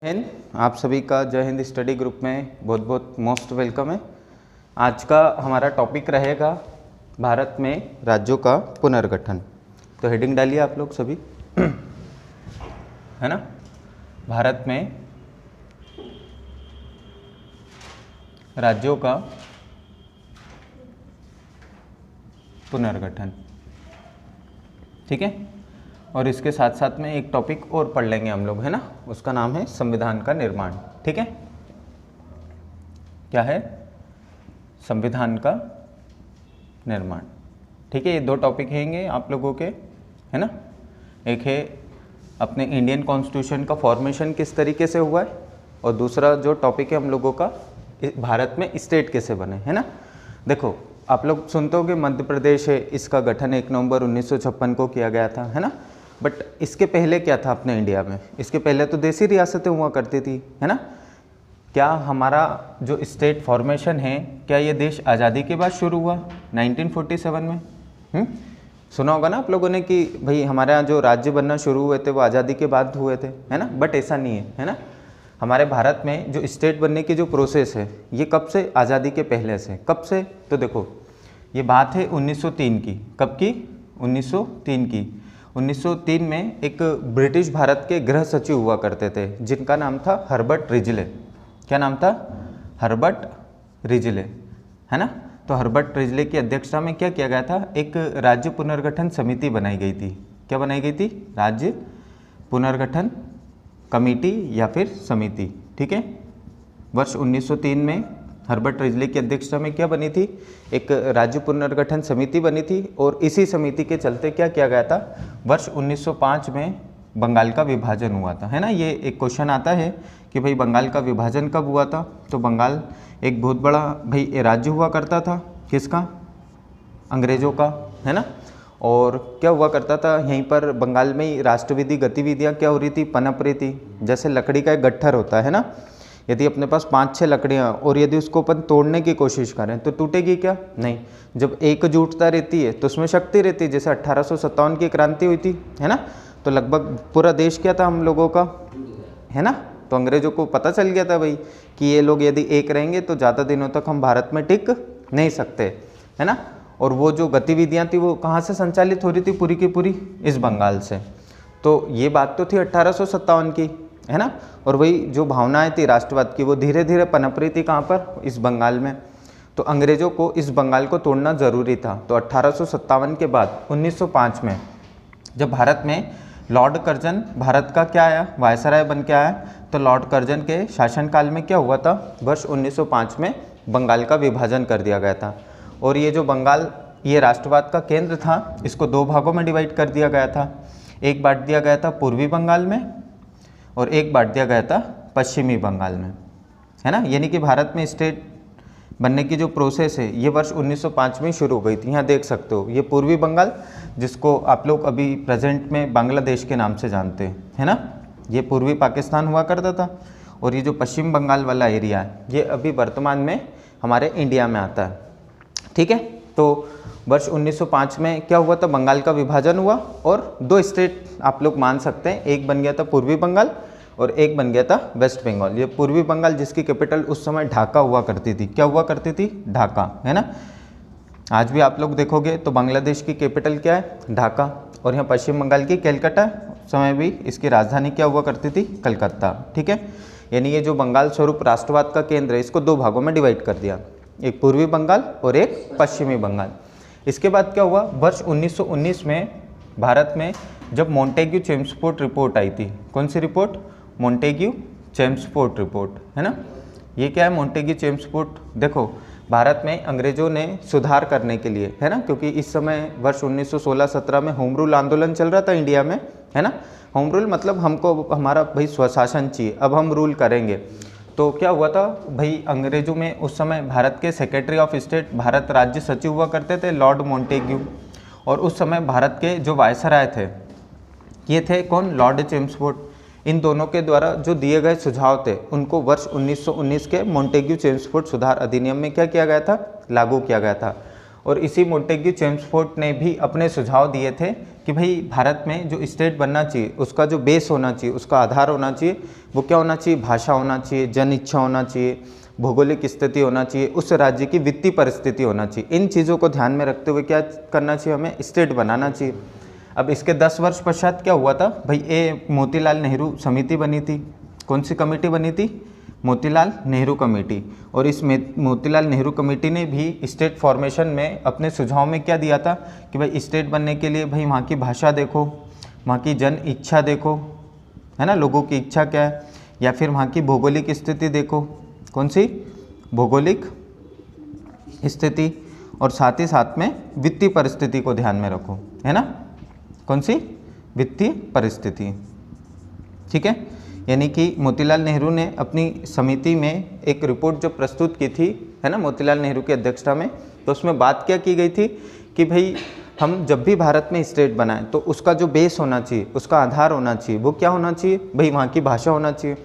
हिंद, आप सभी का जय हिंद स्टडी ग्रुप में बहुत बहुत मोस्ट वेलकम है। आज का हमारा टॉपिक रहेगा भारत में राज्यों का पुनर्गठन। तो हेडिंग डालिए आप लोग सभी है ना। भारत में राज्यों का पुनर्गठन, ठीक है। और इसके साथ साथ में एक टॉपिक और पढ़ लेंगे हम लोग, है ना। उसका नाम है संविधान का निर्माण, ठीक है। क्या है? संविधान का निर्माण, ठीक है। ये दो टॉपिक हैंगे आप लोगों के, है ना। एक है अपने इंडियन कॉन्स्टिट्यूशन का फॉर्मेशन किस तरीके से हुआ है, और दूसरा जो टॉपिक है हम लोगों का भारत में स्टेट कैसे बने, है ना। देखो, आप लोग सुनते होंगे मध्य प्रदेश है, इसका गठन 1 नवंबर 1956 को किया गया था, है ना। बट इसके पहले क्या था अपने इंडिया में? इसके पहले तो देसी रियासतें हुआ करती थी, है ना। क्या हमारा जो स्टेट फॉर्मेशन है, क्या ये देश आज़ादी के बाद शुरू हुआ 1947 में? सुना होगा ना आप लोगों ने कि भाई हमारे यहाँ जो राज्य बनना शुरू हुए थे वो आज़ादी के बाद हुए थे, है ना। बट ऐसा नहीं है, है ना। हमारे भारत में जो स्टेट बनने की जो प्रोसेस है ये कब से? आज़ादी के पहले से। कब से? तो देखो, ये बात है 1903 की। कब की? 1903 की। 1903 में एक ब्रिटिश भारत के गृह सचिव हुआ करते थे जिनका नाम था हर्बर्ट रिजले। क्या नाम था? हर्बर्ट रिजले, है ना। तो हर्बर्ट रिजले की अध्यक्षता में क्या किया गया था? एक राज्य पुनर्गठन समिति बनाई गई थी। क्या बनाई गई थी? राज्य पुनर्गठन कमेटी या फिर समिति, ठीक है। वर्ष 1903 में हर्बर्ट रिजले की अध्यक्षता में क्या बनी थी? एक राज्य पुनर्गठन समिति बनी थी। और इसी समिति के चलते क्या किया गया था? वर्ष 1905 में बंगाल का विभाजन हुआ था, है ना। ये एक क्वेश्चन आता है कि भाई बंगाल का विभाजन कब हुआ था? तो बंगाल एक बहुत बड़ा भाई राज्य हुआ करता था। किसका? अंग्रेज़ों का, है ना। और क्या हुआ करता था यहीं पर बंगाल में ही राष्ट्रविधि गतिविधियाँ क्या हो रही थी? पनप रही थी। जैसे लकड़ी का एक गट्ठर होता है ना, यदि अपने पास 5-6 लकड़ियाँ और यदि उसको अपन तोड़ने की कोशिश करें तो टूटेगी क्या? नहीं। जब एकजुटता रहती है तो उसमें शक्ति रहती है। जैसे 1857 की क्रांति हुई थी, है ना। तो लगभग पूरा देश क्या था हम लोगों का, है ना। तो अंग्रेज़ों को पता चल गया था भाई कि ये लोग यदि एक रहेंगे तो ज़्यादा दिनों तक हम भारत में टिक नहीं सकते, है ना। और वो जो गतिविधियाँ थी वो कहाँ से संचालित हो रही थी? पूरी की पूरी इस बंगाल से। तो ये बात तो थी 1857 की, है ना। और वही जो भावनाएं थी राष्ट्रवाद की वो धीरे धीरे पनप रही थी। कहाँ पर? इस बंगाल में। तो अंग्रेज़ों को इस बंगाल को तोड़ना ज़रूरी था। तो 1857 के बाद 1905 में जब भारत में लॉर्ड कर्जन भारत का क्या आया? वायसराय बन के आया। तो लॉर्ड कर्जन के शासनकाल में क्या हुआ था? वर्ष 1905 में बंगाल का विभाजन कर दिया गया था। और ये जो बंगाल ये राष्ट्रवाद का केंद्र था, इसको 2 भागों में डिवाइड कर दिया गया था। एक बांट दिया गया था पूर्वी बंगाल में और एक बांट दिया गया था पश्चिमी बंगाल में, है ना। यानी कि भारत में स्टेट बनने की जो प्रोसेस है ये वर्ष 1905 में शुरू हो गई थी। यहाँ देख सकते हो ये पूर्वी बंगाल, जिसको आप लोग अभी प्रेजेंट में बांग्लादेश के नाम से जानते हैं, है ना। ये पूर्वी पाकिस्तान हुआ करता था। और ये जो पश्चिम बंगाल वाला एरिया है ये अभी वर्तमान में हमारे इंडिया में आता है, ठीक है। तो वर्ष 1905 में क्या हुआ था? बंगाल का विभाजन हुआ और 2 स्टेट आप लोग मान सकते हैं। एक बन गया था पूर्वी बंगाल और एक बन गया था वेस्ट बंगाल। ये पूर्वी बंगाल जिसकी कैपिटल उस समय ढाका हुआ करती थी। क्या हुआ करती थी? ढाका, है ना। आज भी आप लोग देखोगे तो बांग्लादेश की कैपिटल क्या है? ढाका। और यहाँ पश्चिम बंगाल की कलकत्ता। उस समय भी इसकी राजधानी क्या हुआ करती थी? कलकत्ता, ठीक है। यानी ये जो बंगाल स्वरूप राष्ट्रवाद का केंद्र है इसको 2 भागों में डिवाइड कर दिया, एक पूर्वी बंगाल और एक पश्चिमी बंगाल। इसके बाद क्या हुआ? वर्ष 1919 में भारत में जब मॉन्टेग्यू चेम्सफोर्ड रिपोर्ट आई थी। कौन सी रिपोर्ट? मॉन्टेग्यू चेम्सफोर्ड रिपोर्ट, है ना। ये क्या है मॉन्टेग्यू चेम्सफोर्ड? देखो, भारत में अंग्रेज़ों ने सुधार करने के लिए, है ना, क्योंकि इस समय वर्ष 1916-17 में होम रूल आंदोलन चल रहा था इंडिया में, है ना। होम रूल मतलब हमको हमारा भाई स्वशासन चाहिए, अब हम रूल करेंगे। तो क्या हुआ था भाई, अंग्रेज़ों में उस समय भारत के सेक्रेटरी ऑफ स्टेट, भारत राज्य सचिव हुआ करते थे लॉर्ड मॉन्टेग्यू। और उस समय भारत के जो वायसराय थे ये थे कौन? Lord Chelmsford. इन दोनों के द्वारा जो दिए गए सुझाव थे उनको वर्ष 1919 के मॉन्टेग्यू चेम्सफोर्ड सुधार अधिनियम में क्या किया गया था? लागू किया गया था। और इसी मॉन्टेग्यू चेम्सफोर्ड ने भी अपने सुझाव दिए थे कि भाई भारत में जो स्टेट बनना चाहिए उसका जो बेस होना चाहिए, उसका आधार होना चाहिए, वो क्या होना चाहिए? भाषा होना चाहिए, जन इच्छा होना चाहिए, भौगोलिक स्थिति होना चाहिए, उस राज्य की वित्तीय परिस्थिति होना चाहिए। इन चीज़ों को ध्यान में रखते हुए क्या करना चाहिए? हमें स्टेट बनाना चाहिए। अब इसके 10 वर्ष पश्चात क्या हुआ था भाई? ये मोतीलाल नेहरू समिति बनी थी। कौन सी कमेटी बनी थी? मोतीलाल नेहरू कमेटी। और इस मोतीलाल नेहरू कमेटी ने भी स्टेट फॉर्मेशन में अपने सुझाव में क्या दिया था कि भाई स्टेट बनने के लिए भाई वहाँ की भाषा देखो, वहाँ की जन इच्छा देखो, है ना, लोगों की इच्छा क्या है, या फिर वहाँ की भौगोलिक स्थिति देखो। कौन सी? भौगोलिक स्थिति। और साथ ही साथ में वित्तीय परिस्थिति को ध्यान में रखो, है ना। कौन सी? वित्तीय परिस्थिति। ठीक है, यानी कि मोतीलाल नेहरू ने अपनी समिति में एक रिपोर्ट जो प्रस्तुत की थी, है ना, मोतीलाल नेहरू की अध्यक्षता में, तो उसमें बात क्या की गई थी कि भाई हम जब भी भारत में स्टेट बनाएं तो उसका जो बेस होना चाहिए, उसका आधार होना चाहिए, वो क्या होना चाहिए? भाई वहाँ की भाषा होना चाहिए।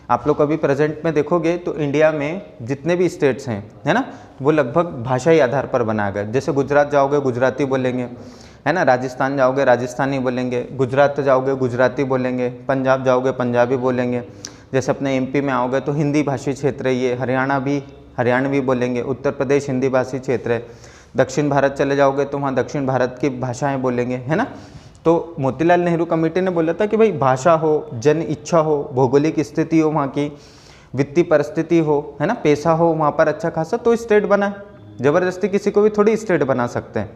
आप लोग अभी प्रेजेंट में देखोगे तो इंडिया में जितने भी स्टेट्स हैं, है ना, वो लगभग भाषाई आधार पर बनाए गए। जैसे गुजरात जाओगे गुजराती बोलेंगे, है ना, राजस्थान जाओगे राजस्थानी बोलेंगे, गुजरात जाओगे गुजराती बोलेंगे, पंजाब जाओगे पंजाबी बोलेंगे, जैसे अपने एमपी में आओगे तो हिंदी भाषी क्षेत्र है ये, हरियाणा भी हरियाणवी बोलेंगे, उत्तर प्रदेश हिंदी भाषी क्षेत्र है, दक्षिण भारत चले जाओगे तो वहाँ दक्षिण भारत की भाषाएँ बोलेंगे, है ना। तो मोतीलाल नेहरू कमेटी ने बोला था कि भाई भाषा हो, जन इच्छा हो, भौगोलिक स्थिति हो, वहाँ की वित्तीय परिस्थिति हो, है ना, पैसा हो वहाँ पर अच्छा खासा, तो स्टेट बना। ज़बरदस्ती किसी को भी थोड़ी स्टेट बना सकते हैं।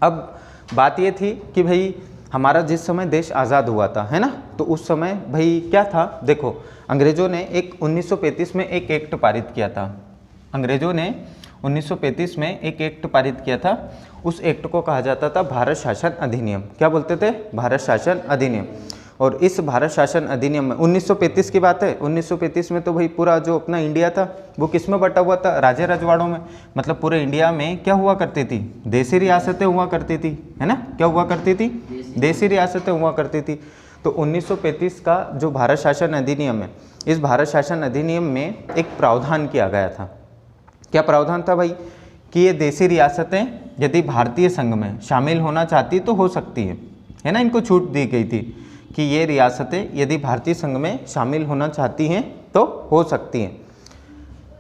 अब बात ये थी कि भाई हमारा जिस समय देश आज़ाद हुआ था, है ना, तो उस समय भाई क्या था, देखो अंग्रेज़ों ने एक 1935 में एक एक्ट पारित किया था। अंग्रेज़ों ने 1935 में एक एक्ट पारित किया था। उस एक्ट को कहा जाता था भारत शासन अधिनियम। क्या बोलते थे? भारत शासन अधिनियम। और इस भारत शासन अधिनियम में 1935 की बात है। 1935 में तो भाई पूरा जो अपना इंडिया था वो किस में बटा हुआ था? राज्य रजवाड़ों में। मतलब पूरे इंडिया में क्या हुआ करती थी? देसी रियासतें हुआ करती थी, है ना। क्या हुआ करती थी? देसी रियासतें हुआ करती थी। तो 1935 का जो भारत शासन अधिनियम है, इस भारत शासन अधिनियम में एक प्रावधान किया गया था। क्या प्रावधान था भाई? कि ये देसी रियासतें यदि भारतीय संघ में शामिल होना चाहती तो हो सकती है ना। इनको छूट दी गई थी कि ये रियासतें यदि भारतीय संघ में शामिल होना चाहती हैं तो हो सकती हैं,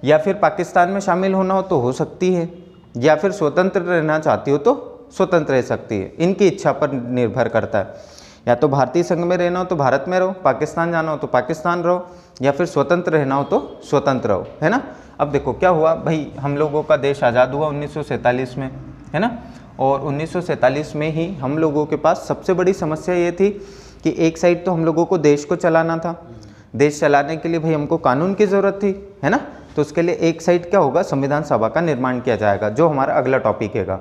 या फिर पाकिस्तान में शामिल होना हो तो हो सकती है, या फिर स्वतंत्र रहना चाहती हो तो स्वतंत्र रह सकती है। इनकी इच्छा पर निर्भर करता है। या तो भारतीय संघ में रहना हो तो भारत में रहो, पाकिस्तान जाना हो तो पाकिस्तान रहो, या फिर स्वतंत्र रहना हो तो स्वतंत्र रहो, है ना। अब देखो क्या हुआ भाई, हम लोगों का देश आज़ाद हुआ 1947 में, है ना। और 1947 में ही हम लोगों के पास सबसे बड़ी समस्या ये थी कि एक साइड तो हम लोगों को देश को चलाना था। देश चलाने के लिए भाई हमको कानून की ज़रूरत थी, है ना। तो उसके लिए एक साइड क्या होगा, संविधान सभा का निर्माण किया जाएगा, जो हमारा अगला टॉपिक हैगा।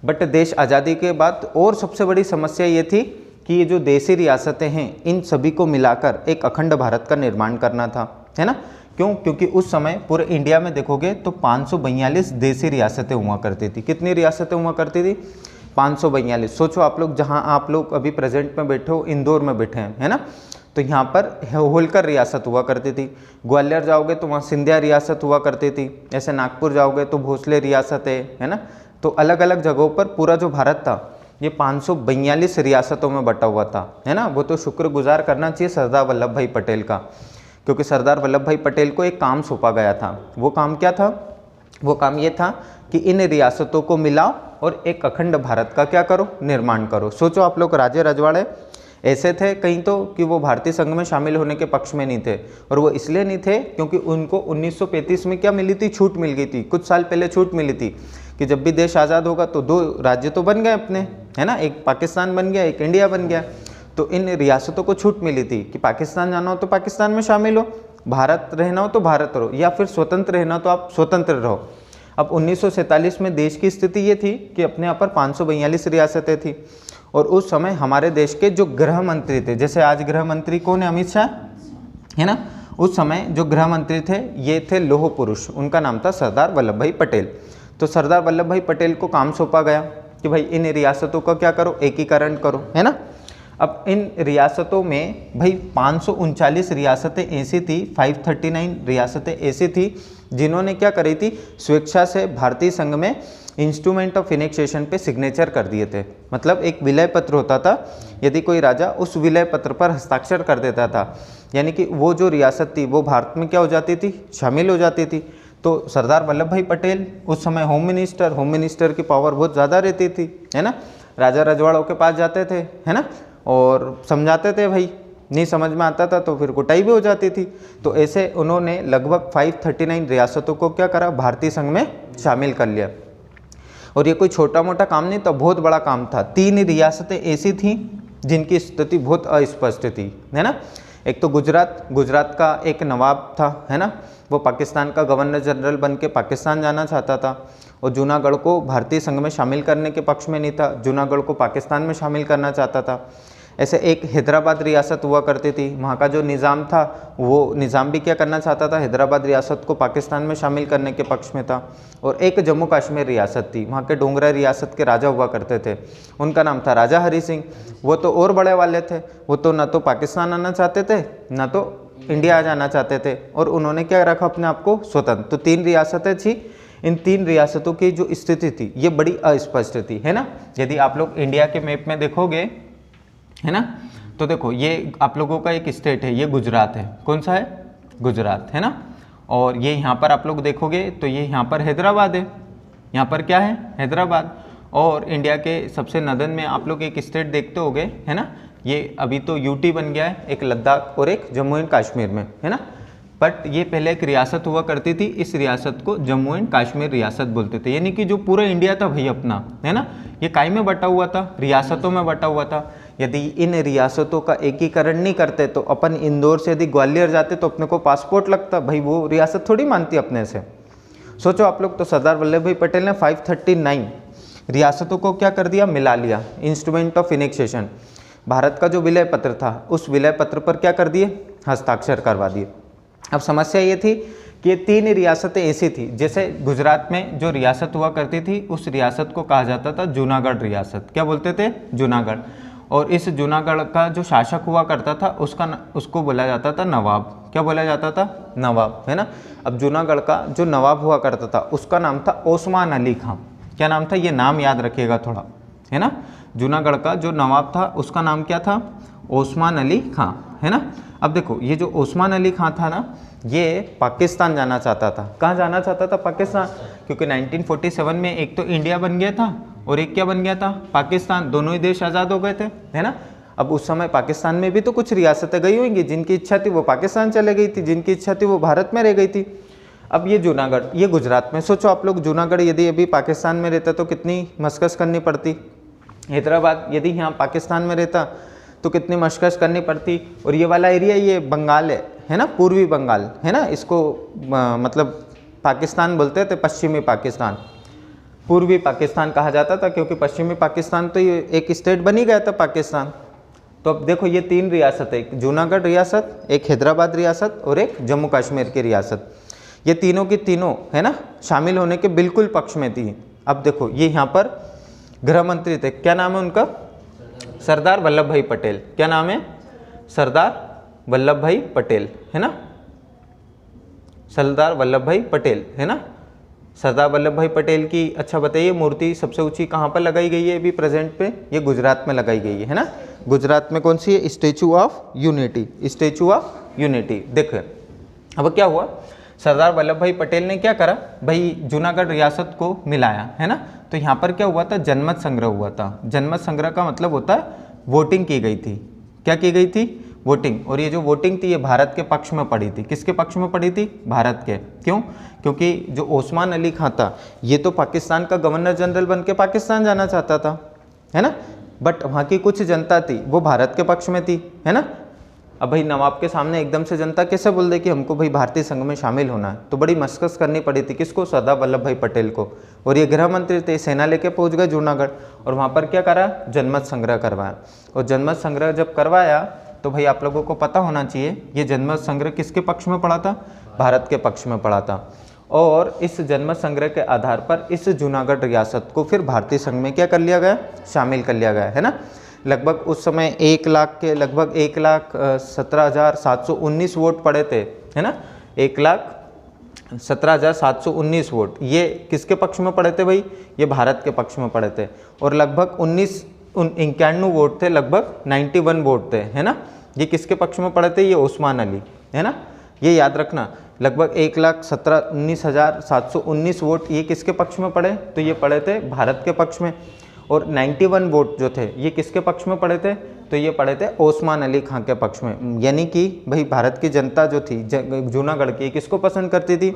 बट देश आज़ादी के बाद और सबसे बड़ी समस्या ये थी कि ये जो देसी रियासतें हैं इन सभी को मिलाकर एक अखंड भारत का निर्माण करना था, है ना। क्यों? क्योंकि उस समय पूरे इंडिया में देखोगे तो 542 देसी रियासतें हुआ करती थी। कितनी रियासतें हुआ करती थी? 542। सोचो आप लोग, जहां आप लोग अभी प्रेजेंट में बैठे हो, इंदौर में बैठे हैं, है ना, तो यहाँ पर होलकर रियासत हुआ करती थी। ग्वालियर जाओगे तो वहाँ सिंधिया रियासत हुआ करती थी। ऐसे नागपुर जाओगे तो भोसले रियासत है ना। तो अलग अलग जगहों पर पूरा जो भारत था ये 542 रियासतों में बटा हुआ था, है ना। वो तो शुक्रगुजार करना चाहिए सरदार वल्लभ भाई पटेल का, क्योंकि सरदार वल्लभ भाई पटेल को एक काम सौंपा गया था। वो काम क्या था? वो काम ये था कि इन रियासतों को मिलाओ और एक अखंड भारत का क्या करो, निर्माण करो। सोचो आप लोग, राजे रजवाड़े ऐसे थे कहीं तो कि वो भारतीय संघ में शामिल होने के पक्ष में नहीं थे, और वो इसलिए नहीं थे क्योंकि उनको 1935 में क्या मिली थी? छूट मिल गई थी। कुछ साल पहले छूट मिली थी कि जब भी देश आज़ाद होगा तो 2 राज्य तो बन गए अपने, है ना। एक पाकिस्तान बन गया, एक इंडिया बन गया। तो इन रियासतों को छूट मिली थी कि पाकिस्तान जाना हो तो पाकिस्तान में शामिल हो, भारत रहना हो तो भारत रहो, या फिर स्वतंत्र रहना हो तो आप स्वतंत्र रहो। अब 1947 में देश की स्थिति ये थी कि अपने यहाँ पर 542 रियासतें थी, और उस समय हमारे देश के जो गृह मंत्री थे, जैसे आज गृह मंत्री कौन है? अमित शाह, है ना। उस समय जो गृह मंत्री थे ये थे लौह पुरुष, उनका नाम था सरदार वल्लभ भाई पटेल। तो सरदार वल्लभ भाई पटेल को काम सौंपा गया कि भाई इन रियासतों का क्या करो, एकीकरण करो, है ना। अब इन रियासतों में भाई 539 रियासतें ऐसी थी, 539 रियासतें ऐसी थी जिन्होंने क्या करी थी, स्वेच्छा से भारतीय संघ में इंस्ट्रूमेंट ऑफ इनेक्सेशन पे सिग्नेचर कर दिए थे। मतलब एक विलय पत्र होता था, यदि कोई राजा उस विलय पत्र पर हस्ताक्षर कर देता था, यानी कि वो जो रियासत थी वो भारत में क्या हो जाती थी, शामिल हो जाती थी। तो सरदार वल्लभ भाई पटेल उस समय होम मिनिस्टर की पावर बहुत ज़्यादा रहती थी, है ना। राजा रजवाड़ों के पास जाते थे, है ना, और समझाते थे, भाई नहीं समझ में आता था तो फिर कुटाई भी हो जाती थी। तो ऐसे उन्होंने लगभग 539 रियासतों को क्या करा, भारतीय संघ में शामिल कर लिया। और ये कोई छोटा मोटा काम नहीं था, बहुत बड़ा काम था। 3 रियासतें ऐसी थीं जिनकी स्थिति बहुत अस्पष्ट थी, है ना। एक तो गुजरात का एक नवाब था, है ना, वो पाकिस्तान का गवर्नर जनरल बन के पाकिस्तान जाना चाहता था, और जूनागढ़ को भारतीय संघ में शामिल करने के पक्ष में नहीं था, जूनागढ़ को पाकिस्तान में शामिल करना चाहता था। ऐसे एक हैदराबाद रियासत हुआ करती थी, वहाँ का जो निज़ाम था वो निज़ाम भी क्या करना चाहता था, हैदराबाद रियासत को पाकिस्तान में शामिल करने के पक्ष में था। और एक जम्मू कश्मीर रियासत थी, वहाँ के डोगरा रियासत के राजा हुआ करते थे, उनका नाम था राजा हरि सिंह। वो तो और बड़े वाले थे, वो तो ना तो पाकिस्तान आना चाहते थे ना तो इंडिया आ जाना चाहते थे, और उन्होंने क्या रखा अपने आप को स्वतंत्र। तो 3 रियासतें थी, इन 3 रियासतों की जो स्थिति थी ये बड़ी अस्पष्ट थी, है ना। यदि आप लोग इंडिया के मैप में देखोगे, है ना, तो देखो ये आप लोगों का एक स्टेट है, ये गुजरात है। कौन सा है, गुजरात, है ना। और ये यहाँ पर आप लोग देखोगे तो ये यहाँ पर हैदराबाद है, यहाँ पर क्या है, हैदराबाद। और इंडिया के सबसे नदन में आप लोग एक स्टेट देखते होगे, है ना, ये अभी तो यूटी बन गया है, एक लद्दाख और एक जम्मू एंड कश्मीर में, है ना। बट ये पहले एक रियासत हुआ करती थी, इस रियासत को जम्मू एंड कश्मीर रियासत बोलते थे। यानी कि जो पूरा इंडिया था भाई अपना, है ना, ये काय में बटा हुआ था, रियासतों में बटा हुआ था। यदि इन रियासतों का एकीकरण नहीं करते तो अपन इंदौर से यदि ग्वालियर जाते तो अपने को पासपोर्ट लगता, भाई वो रियासत थोड़ी मानती अपने से। सोचो आप लोग, तो सरदार वल्लभ भाई पटेल ने 539 रियासतों को क्या कर दिया, मिला लिया, इंस्ट्रूमेंट ऑफ इनेक्सेशन। भारत का जो विलय पत्र था उस विलय पत्र पर क्या कर दिए, हस्ताक्षर करवा दिए। अब समस्या ये थी कि ये 3 रियासतें ऐसी थी, जैसे गुजरात में जो रियासत हुआ करती थी उस रियासत को कहा जाता था जूनागढ़ रियासत। क्या बोलते थे, जूनागढ़। और इस जूनागढ़ का जो शासक हुआ करता था उसको बोला जाता था नवाब। क्या बोला जाता था, नवाब, है ना। अब जूनागढ़ का जो नवाब हुआ करता था उसका नाम था ओस्मान अली खां। क्या नाम था, ये नाम याद रखिएगा थोड़ा, है ना। जूनागढ़ का जो नवाब था उसका नाम क्या था, ओस्मान अली खां, है ना। अब देखो ये जो ओस्मान अली खां था ना, ये पाकिस्तान जाना चाहता था। कहाँ जाना चाहता था, पाकिस्तान, क्योंकि 1947 में एक तो इंडिया बन गया था और एक क्या बन गया था, पाकिस्तान। दोनों ही देश आज़ाद हो गए थे, है ना। अब उस समय पाकिस्तान में भी तो कुछ रियासतें गई होंगी, जिनकी इच्छा थी वो पाकिस्तान चले गई थी, जिनकी इच्छा थी वो भारत में रह गई थी। अब ये जूनागढ़, ये गुजरात में। सोचो आप लोग, जूनागढ़ यदि अभी पाकिस्तान में रहता तो कितनी मशक्क़त करनी पड़ती। हैदराबाद यदि यहाँ पाकिस्तान में रहता तो कितनी मशक्क़त करनी पड़ती। और ये वाला एरिया ये बंगाल है ना, पूर्वी बंगाल, है ना, इसको मतलब पाकिस्तान बोलते थे, पश्चिमी पाकिस्तान, पूर्वी पाकिस्तान कहा जाता था, क्योंकि पश्चिमी पाकिस्तान तो ये एक स्टेट बन ही गया था पाकिस्तान। तो अब देखो ये 3 रियासत है, एक जूनागढ़ रियासत, एक हैदराबाद रियासत और एक जम्मू कश्मीर की रियासत। ये तीनों की तीनों, है ना, शामिल होने के बिल्कुल पक्ष में थी। अब देखो ये यहाँ पर गृह मंत्री थे, क्या नाम है उनका, सरदार वल्लभ भाई पटेल। क्या नाम है, सरदार वल्लभ भाई पटेल, है ना, सरदार वल्लभ भाई पटेल, है ना। सरदार वल्लभ भाई पटेल की, अच्छा बताइए, मूर्ति सबसे ऊंची कहाँ पर लगाई गई है अभी प्रेजेंट पे, ये गुजरात में लगाई गई है ना। गुजरात में कौन सी है, statue of unity, statue of unity. देखो अब क्या हुआ, सरदार वल्लभ भाई पटेल ने क्या करा भाई, जूनागढ़ रियासत को मिलाया, है ना। तो यहाँ पर क्या हुआ था, जनमत संग्रह हुआ था। जनमत संग्रह का मतलब होता है वोटिंग की गई थी। क्या की गई थी, वोटिंग। और ये जो वोटिंग थी ये भारत के पक्ष में पड़ी थी। किसके पक्ष में पड़ी थी, भारत के। क्यों, क्योंकि जो ओस्मान अली खां था ये तो पाकिस्तान का गवर्नर जनरल बन के पाकिस्तान जाना चाहता था, है ना। बट वहाँ की कुछ जनता थी वो भारत के पक्ष में थी, है ना। अब भाई नवाब के सामने एकदम से जनता कैसे बोल दे कि हमको भाई भारतीय संघ में शामिल होना है। तो बड़ी मशक्क़त करनी पड़ी थी, किसको, सरदार वल्लभ भाई पटेल को। और ये गृह मंत्री थे, सेना लेके पहुंच गए जूनागढ़ और वहाँ पर क्या करा, जनमत संग्रह करवाया। और जनमत संग्रह जब करवाया तो भाई आप लोगों को पता होना चाहिए ये जनमत संग्रह किसके पक्ष में पड़ा था, भारत के पक्ष में पड़ा था। और इस जनमत संग्रह के आधार पर इस जूनागढ़ रियासत को फिर भारतीय संघ में क्या कर लिया गया, शामिल कर लिया गया, है ना। लगभग उस समय 1 लाख के लगभग 1,17,719 वोट पड़े थे, है ना। 1,17,719 वोट ये किसके पक्ष में पड़े थे भाई, ये भारत के पक्ष में पड़े थे। और लगभग 91 वोट थे, लगभग 91 वोट थे, है ना। ये किसके पक्ष में पड़े थे, ये ओस्मान अली, है ना, ये याद रखना। लगभग 1,19,719 वोट ये किसके पक्ष में पड़े, तो ये पड़े थे भारत के पक्ष में। और 91 वोट जो थे ये किसके पक्ष में पड़े थे, तो ये पड़े थे ओस्मान अली खां के पक्ष में। यानी कि भाई भारत की जनता जो थी जूनागढ़ की, किसको पसंद करती थी,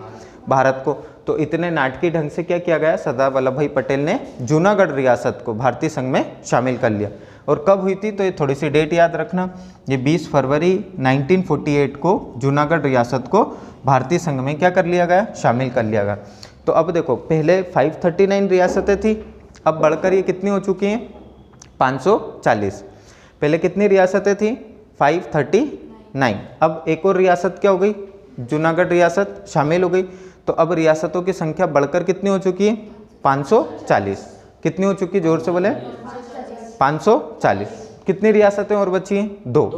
भारत को। तो इतने नाटकीय ढंग से क्या किया गया, सरदार वल्लभ भाई पटेल ने जूनागढ़ रियासत को भारतीय संघ में शामिल कर लिया। और कब हुई थी, तो ये थोड़ी सी डेट याद रखना, ये 20 फरवरी 1948 को जूनागढ़ रियासत को भारतीय संघ में क्या कर लिया गया, शामिल कर लिया गया। तो अब देखो पहले 539 रियासतें थी, अब बढ़कर ये कितनी हो चुकी हैं, 540। पहले कितनी रियासतें थी, 539। अब एक और रियासत क्या हो गई, जूनागढ़ रियासत शामिल हो गई। तो अब रियासतों की संख्या बढ़कर कितनी हो चुकी है, 540। कितनी हो चुकी है, जोर से बोले, 540। कितनी रियासतें और बची हैं, 2।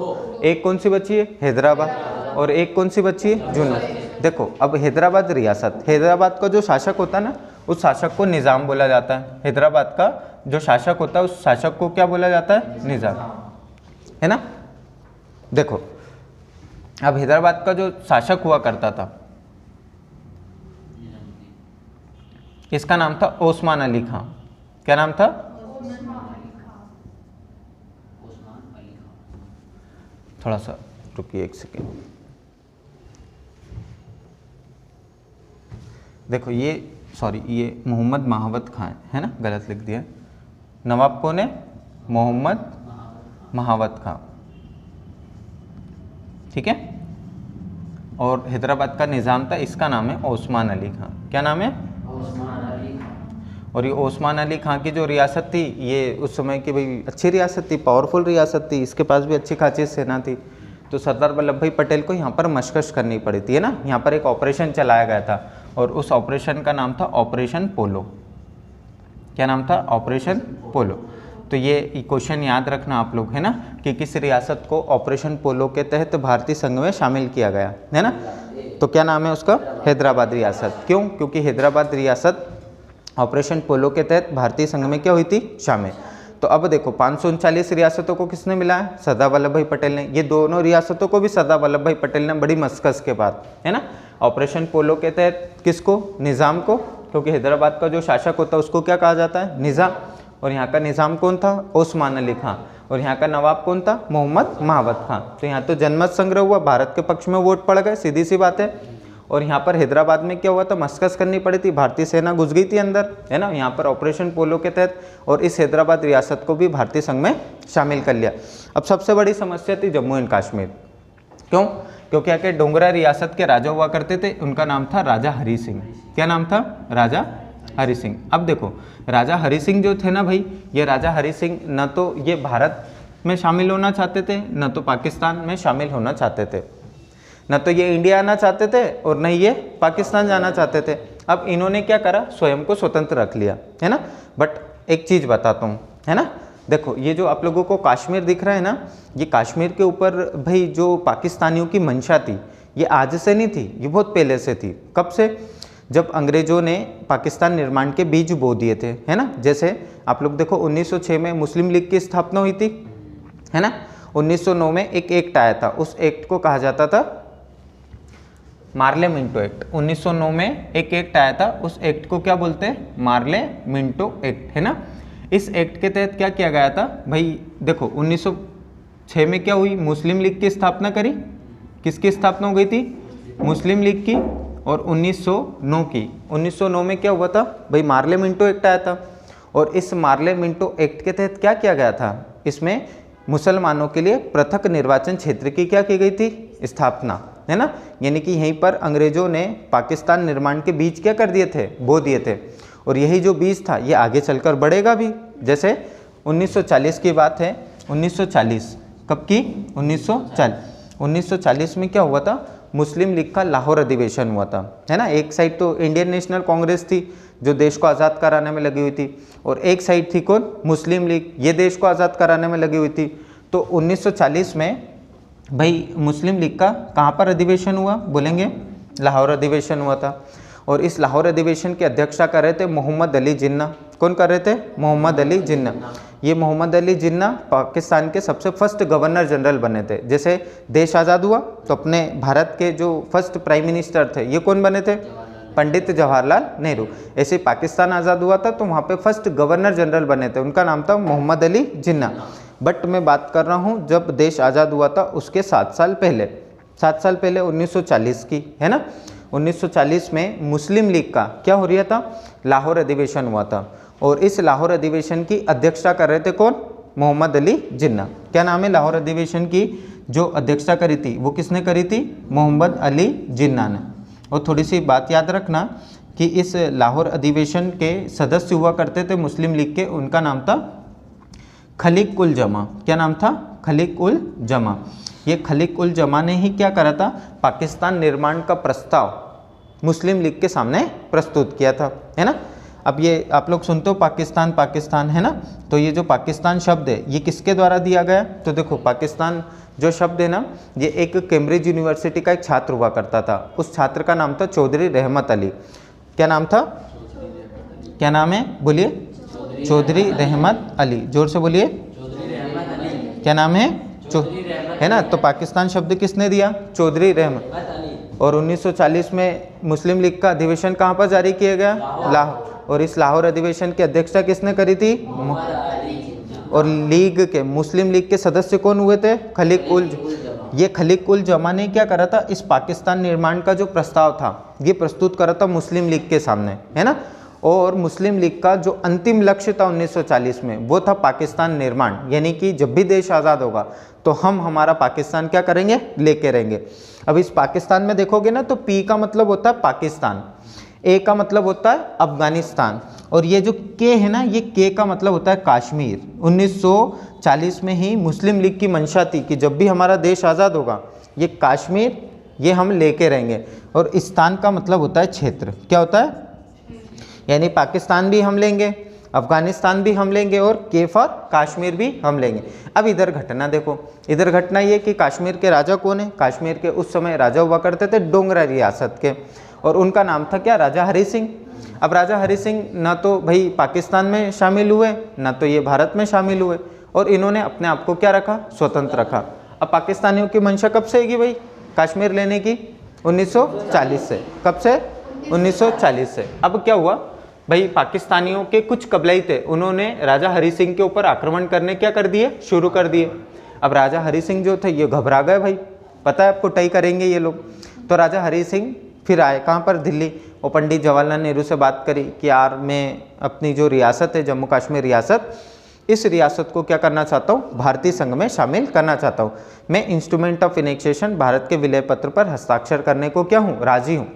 एक कौन सी बची है, हैदराबाद, और एक कौन सी बची है, जूनागढ़। देखो अब हैदराबाद रियासत, हैदराबाद का जो शासक होता है ना, उस शासक को निज़ाम बोला जाता है। हैदराबाद का जो शासक होता है उस शासक को क्या बोला जाता है, निज़ाम, है ना। देखो अब हैदराबाद का जो शासक हुआ करता था इसका नाम था ओस्मान अली खां। क्या नाम था, थोड़ा सा रुकिए एक सेकेंड। देखो ये सॉरी ये मोहम्मद महावत खां है ना, गलत लिख दिया। नवाब कौन है, मोहम्मद महावत खां, ठीक है। और हैदराबाद का निज़ाम था, इसका नाम है ओस्मान अली खां। क्या नाम है, ओस्मान अली खां। और ये ओस्मान अली खां की जो रियासत थी ये उस समय की भाई अच्छी रियासत थी, पावरफुल रियासत थी, इसके पास भी अच्छी खासी सेना थी। तो सरदार वल्लभ भाई पटेल को यहाँ पर मशकश करनी पड़ी थी, है ना। यहाँ पर एक ऑपरेशन चलाया गया था और उस ऑपरेशन का नाम था ऑपरेशन पोलो। क्या नाम था, ऑपरेशन पोलो। तो ये क्वेश्चन याद रखना आप लोग, है ना, कि किस रियासत को ऑपरेशन पोलो के तहत भारतीय संघ में शामिल किया गया, है ना। तो क्या नाम है उसका, हैदराबाद रियासत। क्यों, क्योंकि हैदराबाद रियासत ऑपरेशन पोलो के तहत भारतीय संघ में क्या हुई थी, शामिल। तो अब देखो 539 रियासतों को किसने मिला है, सरदार वल्लभ भाई पटेल ने। ये दोनों रियासतों को भी सरदार वल्लभ भाई पटेल ने बड़ी मशक्कत के बाद, है ना, ऑपरेशन पोलो के तहत किसको, निज़ाम को, क्योंकि हैदराबाद का जो शासक होता है उसको क्या कहा जाता है, निज़ाम। और यहाँ का निज़ाम कौन था, ओस्मान अली खां। और यहाँ का नवाब कौन था, मोहम्मद महावत खां। तो यहाँ तो जनमत संग्रह हुआ, भारत के पक्ष में वोट पड़ गए, सीधी सी बात है। और यहाँ पर हैदराबाद में क्या हुआ था, मशक्कत करनी पड़ी थी, भारतीय सेना घुस गई थी अंदर, है ना, यहाँ पर ऑपरेशन पोलो के तहत। और इस हैदराबाद रियासत को भी भारतीय संघ में शामिल कर लिया। अब सबसे बड़ी समस्या थी जम्मू एंड कश्मीर। क्यों, क्योंकि आके डोगरा रियासत के राजा हुआ करते थे, उनका नाम था राजा हरि सिंह। क्या नाम था, राजा हरि सिंह। अब देखो राजा हरि सिंह जो थे ना भाई, ये राजा हरि सिंह न तो ये भारत में शामिल होना चाहते थे, न तो पाकिस्तान में शामिल होना चाहते थे, न तो ये इंडिया आना चाहते थे और न ये पाकिस्तान जाना चाहते थे। अब इन्होंने क्या करा, स्वयं को स्वतंत्र रख लिया, है ना। बट एक चीज़ बताता हूँ, है ना, देखो ये जो आप लोगों को कश्मीर दिख रहा है ना, ये कश्मीर के ऊपर भाई जो पाकिस्तानियों की मंशा थी ये आज से नहीं थी, ये बहुत पहले से थी। कब से, जब अंग्रेज़ों ने पाकिस्तान निर्माण के बीज बो दिए थे, है ना। जैसे आप लोग देखो 1906 में मुस्लिम लीग की स्थापना हुई थी, है ना। 1909 में एक एक्ट आया था, उस एक्ट को कहा जाता था मार्ले मिंटो एक्ट। 1909 में एक एक्ट आया था, उस एक्ट को क्या बोलते हैं, मार्ले मिंटो एक्ट, है ना। इस एक्ट के तहत क्या किया गया था भाई, देखो 1906 में क्या हुई, मुस्लिम लीग की स्थापना करी। किसकी स्थापना हो गई थी, मुस्लिम लीग की। और 1909 की, 1909 में क्या हुआ था भाई, मार्ले मिंटो एक्ट आया था। और इस मार्ले मिंटो एक्ट के तहत क्या किया गया था, इसमें मुसलमानों के लिए पृथक निर्वाचन क्षेत्र की क्या की गई थी, स्थापना, है ना। यानी कि यहीं पर अंग्रेजों ने पाकिस्तान निर्माण के बीज क्या कर दिए थे, बो दिए थे। और यही जो बीज था ये आगे चलकर बढ़ेगा भी। जैसे 1940 की बात है, 1940 कब की, 1940 में क्या हुआ था, मुस्लिम लीग का लाहौर अधिवेशन हुआ था, है ना। एक साइड तो इंडियन नेशनल कांग्रेस थी जो देश को आज़ाद कराने में लगी हुई थी, और एक साइड थी कौन, मुस्लिम लीग, ये देश को आज़ाद कराने में लगी हुई थी। तो 1940 में भाई मुस्लिम लीग का कहाँ पर अधिवेशन हुआ, बोलेंगे लाहौर अधिवेशन हुआ था। और इस लाहौर अधिवेशन की अध्यक्षता कर रहे थे मोहम्मद अली जिन्ना। कौन कर रहे थे, मोहम्मद अली जिन्ना। ये मोहम्मद अली जिन्ना पाकिस्तान के सबसे फर्स्ट गवर्नर जनरल बने थे। जैसे देश आज़ाद हुआ तो अपने भारत के जो फर्स्ट प्राइम मिनिस्टर थे ये कौन बने थे, पंडित जवाहरलाल नेहरू। ऐसे पाकिस्तान आज़ाद हुआ था तो वहाँ पे फर्स्ट गवर्नर जनरल बने थे, उनका नाम था मोहम्मद अली जिन्ना। बट मैं बात कर रहा हूँ जब देश आज़ाद हुआ था उसके 7 साल पहले, 7 साल पहले 1940 की, है ना। 1940 में मुस्लिम लीग का क्या हो रहा था, लाहौर अधिवेशन हुआ था। और इस लाहौर अधिवेशन की अध्यक्षता कर रहे थे कौन, मोहम्मद अली जिन्ना। क्या नाम है, लाहौर अधिवेशन की जो अध्यक्षता करी थी वो किसने करी थी, मोहम्मद अली जिन्ना ने। और थोड़ी सी बात याद रखना कि इस लाहौर अधिवेशन के सदस्य हुआ करते थे मुस्लिम लीग के, उनका नाम था खलीक उल जमा। क्या नाम था, खलीक उल जमा। ये खलीक उल जमा ने ही क्या करा था, पाकिस्तान निर्माण का प्रस्ताव मुस्लिम लीग के सामने प्रस्तुत किया था, है ना। अब ये आप लोग सुनते हो पाकिस्तान पाकिस्तान, है ना। तो ये जो पाकिस्तान शब्द है ये किसके द्वारा दिया गया, तो देखो पाकिस्तान जो शब्द है ना ये एक कैम्ब्रिज यूनिवर्सिटी का एक छात्र हुआ करता था। उस छात्र का नाम था चौधरी रहमत अली। क्या नाम था, क्या नाम है, बोलिए, चौधरी रहमत अली, जोर से बोलिए, क्या नाम है, है ना। तो पाकिस्तान शब्द किसने दिया, चौधरी रहमत। और 1940 में मुस्लिम लीग का अधिवेशन कहाँ पर जारी किया गया, लाहौर। और इस लाहौर अधिवेशन की अध्यक्षता किसने करी थी, और लीग के, मुस्लिम लीग के सदस्य कौन हुए थे, खलीक उल, ये खलीक उल जमा ने क्या करा था, इस पाकिस्तान निर्माण का जो प्रस्ताव था ये प्रस्तुत करा था मुस्लिम लीग के सामने, है ना। और मुस्लिम लीग का जो अंतिम लक्ष्य था 1940 में वो था पाकिस्तान निर्माण, यानी कि जब भी देश आज़ाद होगा तो हम हमारा पाकिस्तान क्या करेंगे, लेके रहेंगे। अब इस पाकिस्तान में देखोगे ना तो पी का मतलब होता है पाकिस्तान, ए का मतलब होता है अफगानिस्तान, और ये जो के है ना ये के का मतलब होता है कश्मीर। 1940 में ही मुस्लिम लीग की मंशा थी कि जब भी हमारा देश आज़ाद होगा ये कश्मीर ये हम लेके रहेंगे। और स्थान का मतलब होता है क्षेत्र, क्या होता है, यानी पाकिस्तान भी हम लेंगे, अफगानिस्तान भी हम लेंगे, और के फॉर कश्मीर भी हम लेंगे। अब इधर घटना देखो, इधर घटना ये कि कश्मीर के राजा कौन है, कश्मीर के उस समय राजा हुआ करते थे डोगरा रियासत के, और उनका नाम था क्या, राजा हरि सिंह। अब राजा हरि सिंह ना तो भाई पाकिस्तान में शामिल हुए ना तो ये भारत में शामिल हुए, और इन्होंने अपने आप को क्या रखा, स्वतंत्र रखा। अब पाकिस्तानियों की मंशा कब से आएगी भाई कश्मीर लेने की, 1940 से। कब से, 1940 से। अब क्या हुआ भाई, पाकिस्तानियों के कुछ कबीले थे उन्होंने राजा हरि सिंह के ऊपर आक्रमण करने क्या कर दिए, शुरू कर दिए। अब राजा हरि सिंह जो थे ये घबरा गए भाई, पता है आपको टई करेंगे ये लोग। तो राजा हरि सिंह फिर आए कहाँ पर, दिल्ली, और पंडित जवाहरलाल नेहरू से बात करी कि यार मैं अपनी जो रियासत है जम्मू कश्मीर रियासत, इस रियासत को क्या करना चाहता हूँ, भारतीय संघ में शामिल करना चाहता हूँ। मैं इंस्ट्रूमेंट ऑफ इनेक्सेशन भारत के विलय पत्र पर हस्ताक्षर करने को क्या हूँ, राजी हूँ,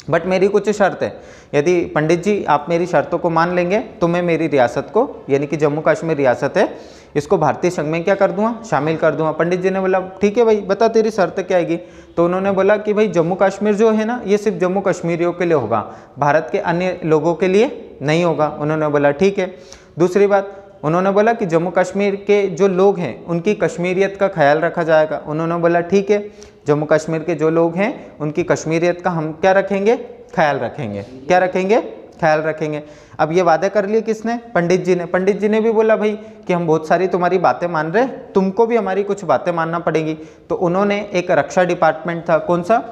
बट मेरी कुछ शर्त है। यदि पंडित जी आप मेरी शर्तों को मान लेंगे तो मैं मेरी रियासत को, यानी कि जम्मू कश्मीर रियासत है, इसको भारतीय संघ में क्या कर दूंगा, शामिल कर दूंगा। पंडित जी ने बोला ठीक है भाई बता तेरी शर्त क्या आएगी। तो उन्होंने बोला कि भाई जम्मू कश्मीर जो है ना ये सिर्फ जम्मू कश्मीरियों के लिए होगा, भारत के अन्य लोगों के लिए नहीं होगा। उन्होंने बोला ठीक है। दूसरी बात उन्होंने बोला कि जम्मू कश्मीर के जो लोग हैं उनकी कश्मीरियत का ख्याल रखा जाएगा। उन्होंने बोला ठीक है, जम्मू कश्मीर के जो लोग हैं उनकी कश्मीरियत का हम क्या रखेंगे, ख्याल रखेंगे। क्या रखेंगे, ख्याल रखेंगे। अब ये वादे कर लिए किसने, पंडित जी ने। पंडित जी ने भी बोला भाई कि हम बहुत सारी तुम्हारी बातें मान रहे, तुमको भी हमारी कुछ बातें मानना पड़ेगी। तो उन्होंने एक रक्षा डिपार्टमेंट था, कौन सा,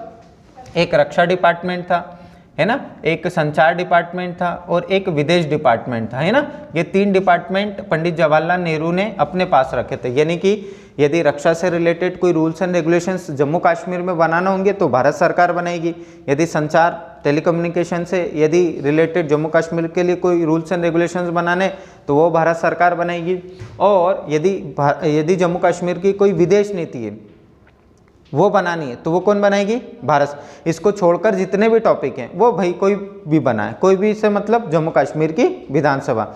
एक रक्षा डिपार्टमेंट था, है ना, एक संचार डिपार्टमेंट था और एक विदेश डिपार्टमेंट था, है ना। ये 3 डिपार्टमेंट पंडित जवाहरलाल नेहरू ने अपने पास रखे थे। यानी कि यदि रक्षा से रिलेटेड कोई rules and regulations Jammu Kashmir में बनाना होंगे तो भारत सरकार बनाएगी। यदि संचार टेलीकम्युनिकेशन से यदि रिलेटेड जम्मू कश्मीर के लिए कोई रूल्स एंड रेगुलेशंस बनाने तो वो भारत सरकार बनाएगी। और यदि जम्मू कश्मीर की कोई विदेश नीति है वो बनानी है तो वो कौन बनाएगी, भारत। इसको छोड़कर जितने भी टॉपिक हैं वो भाई कोई भी बनाए, कोई भी से मतलब जम्मू कश्मीर की विधानसभा।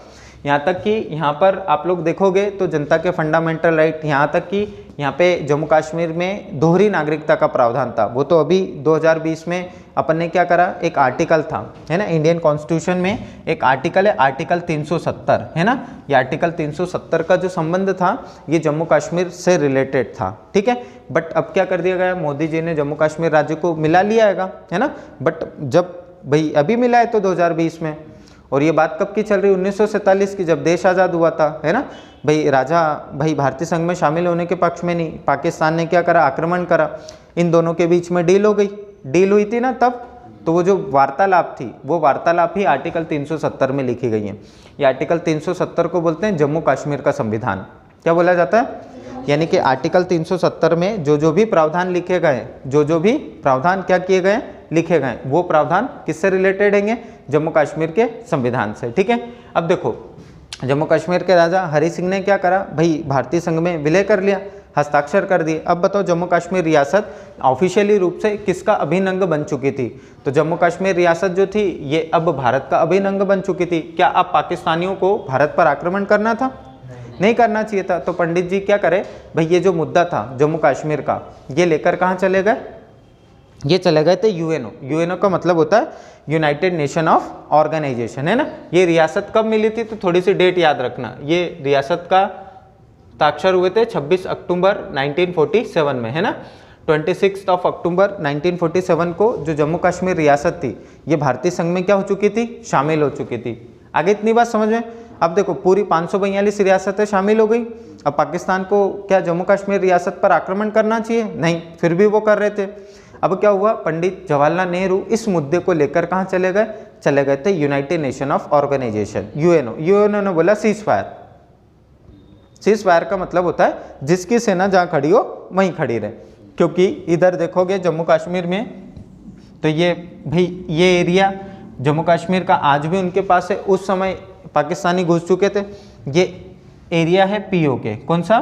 यहाँ तक कि यहाँ पर आप लोग देखोगे तो जनता के फंडामेंटल राइट, यहाँ तक कि यहाँ पे जम्मू कश्मीर में दोहरी नागरिकता का प्रावधान था। वो तो अभी 2020 में अपन ने क्या करा, एक आर्टिकल था, है ना, इंडियन कॉन्स्टिट्यूशन में एक आर्टिकल है, आर्टिकल 370, है ना। ये आर्टिकल 370 का जो संबंध था ये जम्मू कश्मीर से रिलेटेड था, ठीक है। बट अब क्या कर दिया गया, मोदी जी ने जम्मू कश्मीर राज्य को मिला लिया है ना। बट जब भाई अभी मिला है तो 2020 में, और ये बात कब की चल रही, 1947 की, जब देश आज़ाद हुआ था, है ना। भाई राजा भाई भारतीय संघ में शामिल होने के पक्ष में नहीं, पाकिस्तान ने क्या करा, आक्रमण करा, इन दोनों के बीच में डील हो गई, डील हुई थी ना तब, तो वो जो वार्तालाप थी वो वार्तालाप ही आर्टिकल 370 में लिखी गई है। ये आर्टिकल 370 को बोलते हैं जम्मू कश्मीर का संविधान। क्या बोला जाता है, यानी कि आर्टिकल 370 में जो भी प्रावधान लिखे गए, जो भी प्रावधान क्या किए गए, लिखे गए, वो प्रावधान किससे रिलेटेड हैंगे, जम्मू कश्मीर के संविधान से, ठीक है। अब देखो जम्मू कश्मीर के राजा हरि सिंह ने क्या करा, भाई भारतीय संघ में विलय कर लिया, हस्ताक्षर कर दिए। अब बताओ जम्मू कश्मीर रियासत ऑफिशियली रूप से किसका अभिन्न अंग बन चुकी थी, तो जम्मू कश्मीर रियासत जो थी ये अब भारत का अभिन्न अंग बन चुकी थी। क्या अब पाकिस्तानियों को भारत पर आक्रमण करना था, नहीं करना चाहिए था। तो पंडित जी क्या करे, भाई ये जो मुद्दा था जम्मू कश्मीर का, ये लेकर कहाँ चले गए, ये चले गए थे यूएनओ। यूएनओ का मतलब होता है यूनाइटेड नेशन ऑफ ऑर्गेनाइजेशन, है ना। ये रियासत कब मिली थी, तो थोड़ी सी डेट याद रखना, ये रियासत का हस्ताक्षर हुए थे 26 अक्टूबर 1947 में, है ना। 26 अक्टूबर 1947 को जो जम्मू कश्मीर रियासत थी ये भारतीय संघ में क्या हो चुकी थी, शामिल हो चुकी थी। आगे इतनी बात समझ में। अब देखो पूरी 542 रियासतें शामिल हो गई। अब पाकिस्तान को क्या जम्मू कश्मीर रियासत पर आक्रमण करना चाहिए, नहीं, फिर भी वो कर रहे थे। अब क्या हुआ, पंडित जवाहरलाल नेहरू इस मुद्दे को लेकर कहाँ चले गए थे United Nation of Organisation, UNO. UNO ने बोला सीज फायर। सीज फायर का मतलब होता है जिसकी सेना जहाँ खड़ी हो वहीं खड़ी रहे, क्योंकि इधर देखोगे जम्मू कश्मीर में तो ये भाई ये एरिया जम्मू कश्मीर का आज भी उनके पास है, उस समय पाकिस्तानी घुस चुके थे। ये एरिया है पीओके, कौन सा,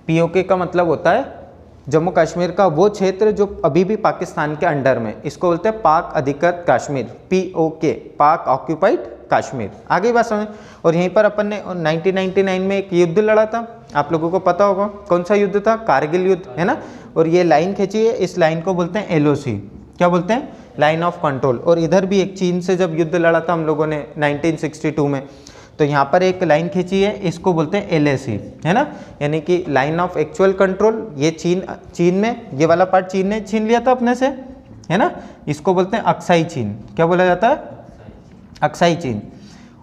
पीओके का मतलब होता है जम्मू कश्मीर का वो क्षेत्र जो अभी भी पाकिस्तान के अंडर में, इसको बोलते हैं पाक अधिकृत कश्मीर, पीओके, पाक ऑक्यूपाइड कश्मीर। आगे बात समझ। और यहीं पर अपन ने 1999 में एक युद्ध लड़ा था, आप लोगों को पता होगा कौन सा युद्ध था, कारगिल युद्ध, है ना। और ये लाइन खींची है, इस लाइन को बोलते हैं एलओसी, क्या बोलते हैं, लाइन ऑफ कंट्रोल। और इधर भी एक चीन से जब युद्ध लड़ा था हम लोगों ने 1962 में, तो यहाँ पर एक लाइन खींची है, इसको बोलते हैं एलएसी, है ना, यानी कि लाइन ऑफ एक्चुअल कंट्रोल। ये चीन में ये वाला पार्ट चीन ने छीन लिया था अपने से, है ना, इसको बोलते हैं अक्साई चीन। क्या बोला जाता है, अक्साई चीन।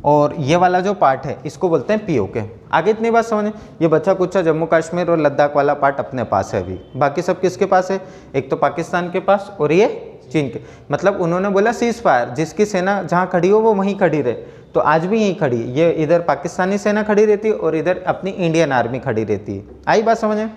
और ये वाला जो पार्ट है इसको बोलते हैं पीओके। आगे इतनी बात समझे। ये बच्चा कुछ जम्मू कश्मीर और लद्दाख वाला पार्ट अपने पास है अभी, बाकी सब किसके पास है, एक तो पाकिस्तान के पास और ये चीन के। मतलब उन्होंने बोला सीज फायर, जिसकी सेना जहाँ खड़ी हो वो वहीं खड़ी रहे, तो आज भी यहीं खड़ी है। ये इधर पाकिस्तानी सेना खड़ी रहती है और इधर अपनी इंडियन आर्मी खड़ी रहती है। आई बात समझ में।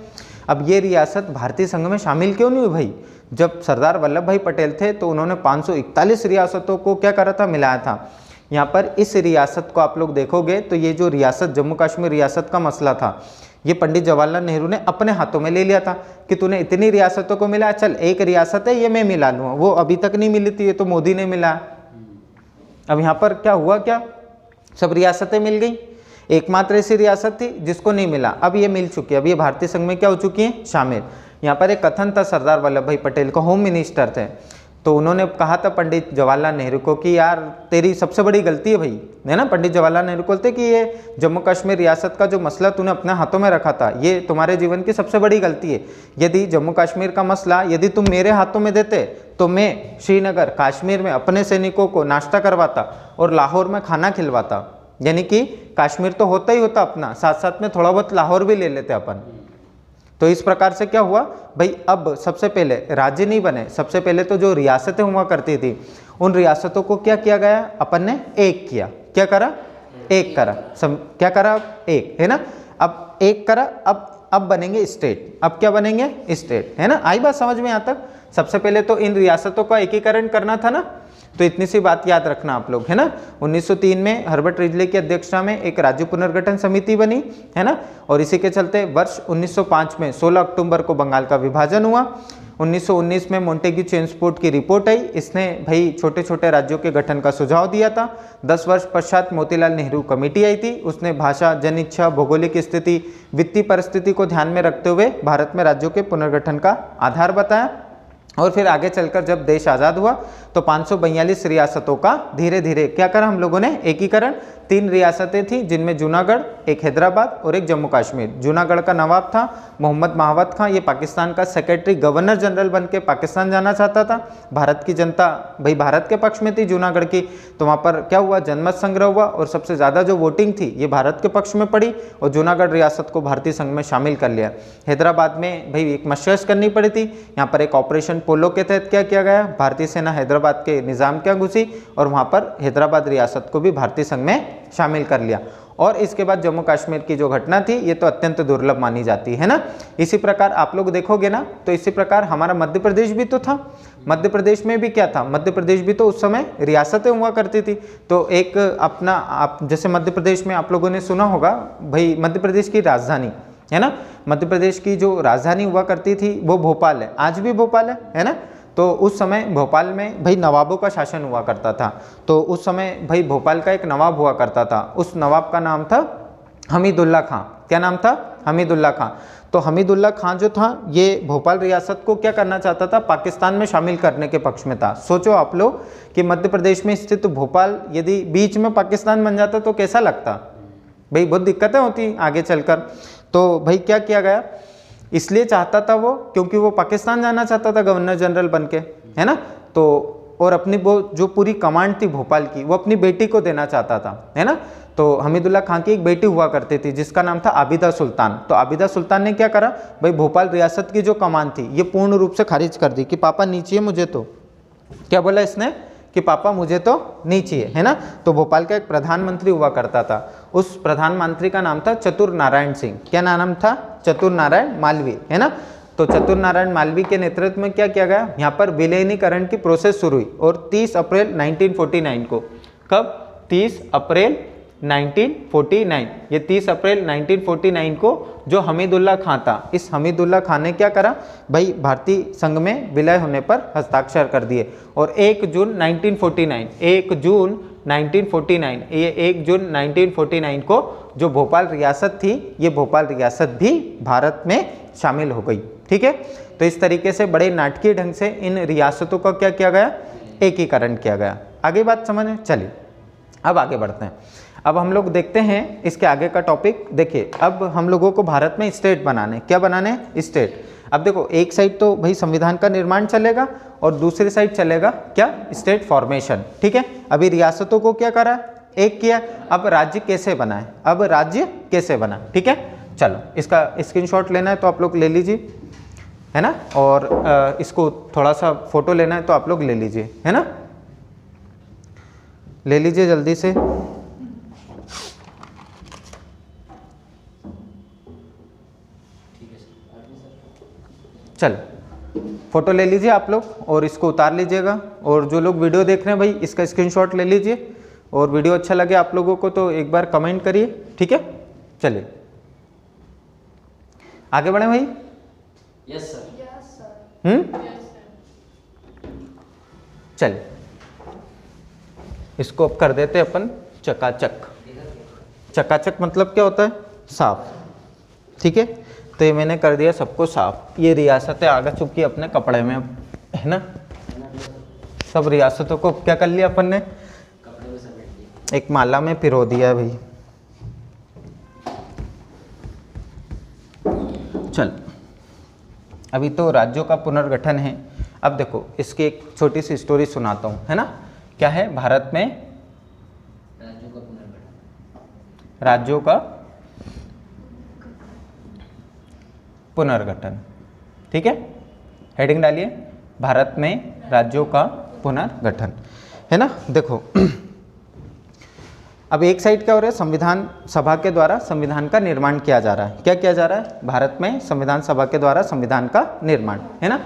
अब ये रियासत भारतीय संघ में शामिल क्यों नहीं हुई भाई, जब सरदार वल्लभ भाई पटेल थे तो उन्होंने 541 रियासतों को क्या करा था, मिलाया था। यहाँ पर इस रियासत को आप लोग देखोगे तो ये जो रियासत जम्मू कश्मीर रियासत का मसला था, ये पंडित जवाहरलाल नेहरू ने अपने हाथों में ले लिया था कि तूने इतनी रियासतों को मिला, चल एक रियासत है ये मैं मिला लूँगा, वो अभी तक नहीं मिली थी, ये तो मोदी ने मिला। अब यहाँ पर क्या हुआ, क्या सब रियासतें मिल गई, एकमात्र ऐसी रियासत थी जिसको नहीं मिला, अब ये मिल चुकी है, अब ये भारतीय संघ में क्या हो चुकी है, शामिल। यहाँ पर एक कथन था सरदार वल्लभ भाई पटेल को, होम मिनिस्टर थे, तो उन्होंने कहा था पंडित जवाहरलाल नेहरू को कि यार तेरी सबसे बड़ी गलती है भाई, है ना। पंडित जवाहरलाल नेहरू बोलते कि ये जम्मू कश्मीर रियासत का जो मसला तूने अपने हाथों में रखा था, ये तुम्हारे जीवन की सबसे बड़ी गलती है। यदि जम्मू कश्मीर का मसला यदि तुम मेरे हाथों में देते तो मैं श्रीनगर कश्मीर में अपने सैनिकों को नाश्ता करवाता और लाहौर में खाना खिलवाता, यानी कि कश्मीर तो होता ही होता अपना, साथ साथ में थोड़ा बहुत लाहौर भी ले लेते अपन। तो इस प्रकार से क्या हुआ भाई, अब सबसे पहले राज्य नहीं बने, सबसे पहले तो जो रियासतें हुआ करती थी उन रियासतों को क्या किया गया, अपन ने एक किया। क्या करा, एक करा, क्या करा, एक, है ना। अब एक करा, अब बनेंगे स्टेट। अब क्या बनेंगे, स्टेट, है ना। आई बात समझ में यहाँ तक। सबसे पहले तो इन रियासतों का एकीकरण करना था ना, तो इतनी सी बात याद रखना आप लोग, है ना। 1903 में हर्बर्ट रिजले की अध्यक्षता में एक राज्य पुनर्गठन समिति बनी, है ना, और इसी के चलते वर्ष 1905 में 16 अक्टूबर को बंगाल का विभाजन हुआ। 1919 में मोंटेग्यू चेम्सफोर्ड की रिपोर्ट आई, इसने भाई छोटे छोटे राज्यों के गठन का सुझाव दिया था। 10 वर्ष पश्चात मोतीलाल नेहरू कमेटी आई थी, उसने भाषा, जनइच्छा, भौगोलिक स्थिति, वित्तीय परिस्थिति को ध्यान में रखते हुए भारत में राज्यों के पुनर्गठन का आधार बताया। और फिर आगे चलकर जब देश आज़ाद हुआ तो 542 रियासतों का धीरे धीरे क्या करा हम लोगों ने, एकीकरण। 3 रियासतें थी जिनमें जूनागढ़, एक हैदराबाद और एक जम्मू कश्मीर। जूनागढ़ का नवाब था मोहम्मद महावत खां, ये पाकिस्तान का सेक्रेटरी गवर्नर जनरल बन के पाकिस्तान जाना चाहता था। भारत की जनता भाई भारत के पक्ष में थी जूनागढ़ की, तो वहाँ पर क्या हुआ, जनमत संग्रह हुआ और सबसे ज़्यादा जो वोटिंग थी ये भारत के पक्ष में पड़ी और जूनागढ़ रियासत को भारतीय संघ में शामिल कर लिया। हैदराबाद में भाई एक मशक्क़त करनी पड़ी थी, यहाँ पर एक ऑपरेशन पोलो के तहत क्या किया गया, भारतीय सेना हैदराबाद के निज़ाम क्या घुसी और वहाँ पर हैदराबाद रियासत को भी भारतीय संघ में शामिल कर लिया। और इसके बाद जम्मू कश्मीर की जो घटना थी ये तो अत्यंत दुर्लभ मानी जाती है ना। इसी प्रकार आप लोग देखोगे ना तो इसी प्रकार हमारा मध्य प्रदेश भी तो था। मध्य प्रदेश में भी क्या था, मध्य प्रदेश भी तो उस समय रियासतें हुआ करती थी। तो एक अपना आप जैसे मध्य प्रदेश में आप लोगों ने सुना होगा भाई मध्य प्रदेश की राजधानी है ना, मध्य प्रदेश की जो राजधानी हुआ करती थी वो भोपाल है, आज भी भोपाल है ना। तो उस समय भोपाल में भाई नवाबों का शासन हुआ करता था, तो उस समय भाई भोपाल का एक नवाब हुआ करता था, उस नवाब का नाम था हमीदुल्ला खां। क्या नाम था, हमीदुल्ला खां। तो हमीदुल्ला खां जो था ये भोपाल रियासत को क्या करना चाहता था, पाकिस्तान में शामिल करने के पक्ष में था। सोचो आप लोग कि मध्य प्रदेश में स्थित भोपाल यदि बीच में पाकिस्तान बन जाता तो कैसा लगता, भाई बहुत दिक्कतें होती आगे चलकर। तो भाई क्या किया गया, इसलिए चाहता था वो क्योंकि वो पाकिस्तान जाना चाहता था गवर्नर जनरल बन के, है ना। तो और अपनी वो जो पूरी कमांड थी भोपाल की वो अपनी बेटी को देना चाहता था, है ना। तो हमीदुल्ला खां की एक बेटी हुआ करती थी जिसका नाम था आबिदा सुल्तान। तो आबिदा सुल्तान ने क्या करा, भाई भोपाल रियासत की जो कमान थी ये पूर्ण रूप से खारिज कर दी कि पापा नहीं चाहिए मुझे। तो क्या बोला इसने कि पापा मुझे तो नहीं चाहिए, है ना। तो भोपाल का एक प्रधानमंत्री हुआ करता था, उस प्रधानमंत्री का नाम था चतुर नारायण सिंह। क्या नाम था, चतुर नारायण मालवीय, है ना। तो चतुर नारायण मालवीय के नेतृत्व में क्या किया गया, यहाँ पर विलीनीकरण की प्रोसेस शुरू हुई और 30 अप्रैल 1949 को, कब, 30 अप्रैल 1949, ये 30 अप्रैल 1949 को जो हमीदुल्ला खां था, इस हमीदुल्ला खां ने क्या करा, भाई भारतीय संघ में विलय होने पर हस्ताक्षर कर दिए। और 1 जून 1949, 1 जून 1949, ये 1 जून 1949 को जो भोपाल रियासत थी ये भोपाल रियासत भी भारत में शामिल हो गई, ठीक है। तो इस तरीके से बड़े नाटकीय ढंग से इन रियासतों का क्या किया गया, एकीकरण किया गया। आगे बात समझ, चलिए अब आगे बढ़ते हैं। अब हम लोग देखते हैं इसके आगे का टॉपिक। देखिए अब हम लोगों को भारत में स्टेट बनाने, क्या बनाने, स्टेट। अब देखो एक साइड तो भाई संविधान का निर्माण चलेगा और दूसरी साइड चलेगा क्या, स्टेट फॉर्मेशन, ठीक है। अभी रियासतों को क्या करा, एक किया, अब राज्य कैसे बनाए, अब राज्य कैसे बना, ठीक है। चलो इसका स्क्रीनशॉट लेना है तो आप लोग ले लीजिए, है ना, और इसको थोड़ा सा फोटो लेना है तो आप लोग ले लीजिए, है ना, ले लीजिए जल्दी से। चल फोटो ले लीजिए आप लोग और इसको उतार लीजिएगा, और जो लोग वीडियो देख रहे हैं भाई इसका स्क्रीनशॉट ले लीजिए, और वीडियो अच्छा लगे आप लोगों को तो एक बार कमेंट करिए, ठीक है। चलिए आगे बढ़े भाई। Yes sir. चलिए इसको अब कर देते अपन चकाचक। चकाचक मतलब क्या होता है, साफ, ठीक है। तो ये मैंने कर दिया सबको साफ। ये रियासतें आ चुकी अपने कपड़े में अब, है ना, सब रियासतों को क्या कर लिया अपन ने, कपड़े में समेट दिया, एक माला में पिरो दिया है भाई। चल अभी तो राज्यों का पुनर्गठन है। अब देखो इसकी एक छोटी सी स्टोरी सुनाता हूँ, है ना। क्या है, भारत में राज्यों का पुनर्गठन, राज्यों का पुनर्गठन, ठीक है। हेडिंग डालिए, भारत में राज्यों का पुनर्गठन, है ना। देखो अब एक साइड क्या हो रहा है, संविधान सभा के द्वारा संविधान का निर्माण किया जा रहा है। क्या किया जा रहा है, भारत में संविधान सभा के द्वारा संविधान का निर्माण, है ना।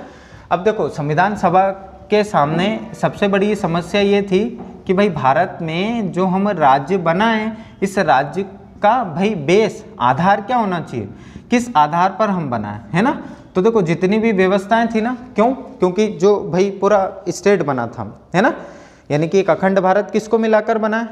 अब देखो संविधान सभा के सामने सबसे बड़ी समस्या ये थी कि भाई भारत में जो हम राज्य बनाए, इस राज्य का भाई बेस आधार क्या होना चाहिए, किस आधार पर हम बनाए, है ना। तो देखो जितनी भी व्यवस्थाएं थी ना, क्यों, क्योंकि जो भाई पूरा स्टेट बना था, है ना, यानी कि एक अखंड भारत किसको मिलाकर बना है,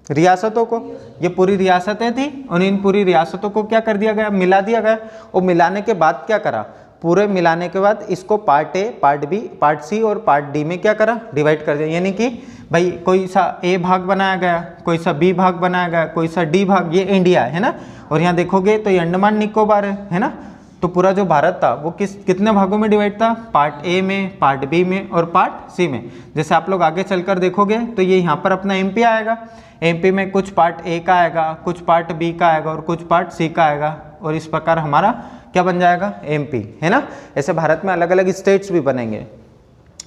रियासतों को। ये पूरी रियासतें थी और इन पूरी रियासतों को क्या कर दिया गया, मिला दिया गया। और मिलाने के बाद क्या करा, पूरे मिलाने के बाद इसको part A, part B, part C और पार्ट डी में क्या करा, डिवाइड कर दिया। यानी कि भाई कोई सा ए भाग बनाया गया, कोई सा बी भाग बनाया गया, कोई सा डी भाग, ये इंडिया है ना। और यहाँ देखोगे तो ये अंडमान निकोबार है ना। तो पूरा जो भारत था वो कितने भागों में डिवाइड था, पार्ट ए में, पार्ट बी में और पार्ट सी में। जैसे आप लोग आगे चलकर देखोगे तो ये यहाँ पर अपना एमपी आएगा, एमपी में कुछ पार्ट ए का आएगा, कुछ पार्ट बी का आएगा और कुछ पार्ट सी का आएगा, और इस प्रकार हमारा क्या बन जाएगा, एमपी, है ना। ऐसे भारत में अलग अलग स्टेट्स भी बनेंगे।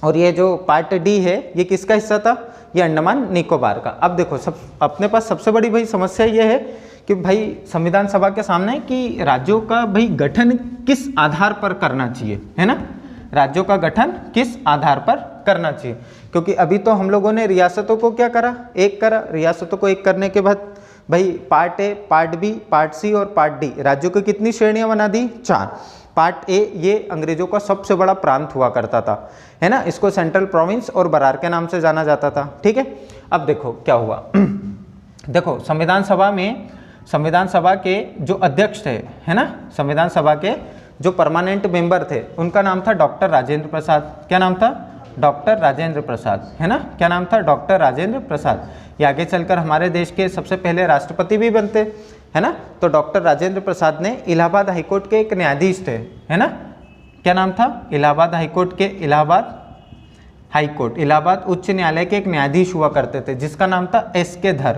और ये जो पार्ट डी है ये किसका हिस्सा था, ये अंडमान निकोबार का। अब देखो सब अपने पास सबसे बड़ी भाई समस्या ये है कि भाई संविधान सभा के सामने कि राज्यों का भाई गठन किस आधार पर करना चाहिए, है ना, राज्यों का गठन किस आधार पर करना चाहिए। क्योंकि अभी तो हम लोगों ने रियासतों को क्या करा, एक करा। रियासतों को एक करने के बाद भाई part A, part B, part C और पार्ट डी, राज्यों की कितनी श्रेणियां बना दी, 4। पार्ट ए ये अंग्रेजों का सबसे बड़ा प्रांत हुआ करता था, है ना, इसको सेंट्रल प्रोविंस और बरार के नाम से जाना जाता था, ठीक है। अब देखो क्या हुआ देखो संविधान सभा के जो अध्यक्ष थे, है ना, संविधान सभा के जो परमानेंट मेंबर थे उनका नाम था डॉक्टर राजेंद्र प्रसाद। क्या नाम था, डॉक्टर राजेंद्र प्रसाद, है ना, क्या नाम था, डॉक्टर राजेंद्र प्रसाद। ये आगे चलकर हमारे देश के सबसे पहले राष्ट्रपति भी बनते, है ना। तो डॉक्टर राजेंद्र प्रसाद ने इलाहाबाद हाईकोर्ट के एक न्यायाधीश थे, है ना, क्या नाम था, इलाहाबाद हाईकोर्ट के इलाहाबाद उच्च न्यायालय के एक न्यायाधीश हुआ करते थे जिसका नाम था एस.के. धर।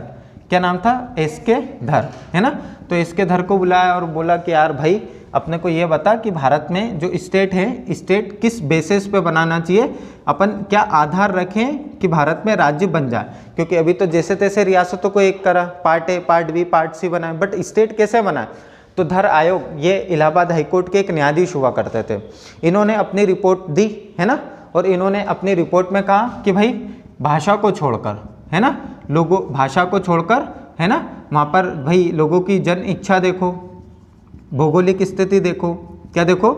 क्या नाम था, एस.के. धर, है ना। तो एस.के. धर को बुलाया और बोला कि यार भाई अपने को ये बता कि भारत में जो स्टेट है, स्टेट किस बेसिस पे बनाना चाहिए, अपन क्या आधार रखें कि भारत में राज्य बन जाए। क्योंकि अभी तो जैसे तैसे रियासतों को एक करा, part A, part B, part C बनाए, बट स्टेट कैसे बनाए। तो धर आयोग ये इलाहाबाद हाईकोर्ट के एक न्यायाधीश हुआ करते थे। इन्होंने अपनी रिपोर्ट दी, है ना, और इन्होंने अपनी रिपोर्ट में कहा कि भाई भाषा को छोड़कर, है ना, लोगों भाषा को छोड़कर, है ना, वहाँ पर भाई लोगों की जन इच्छा देखो, भौगोलिक स्थिति देखो, क्या देखो,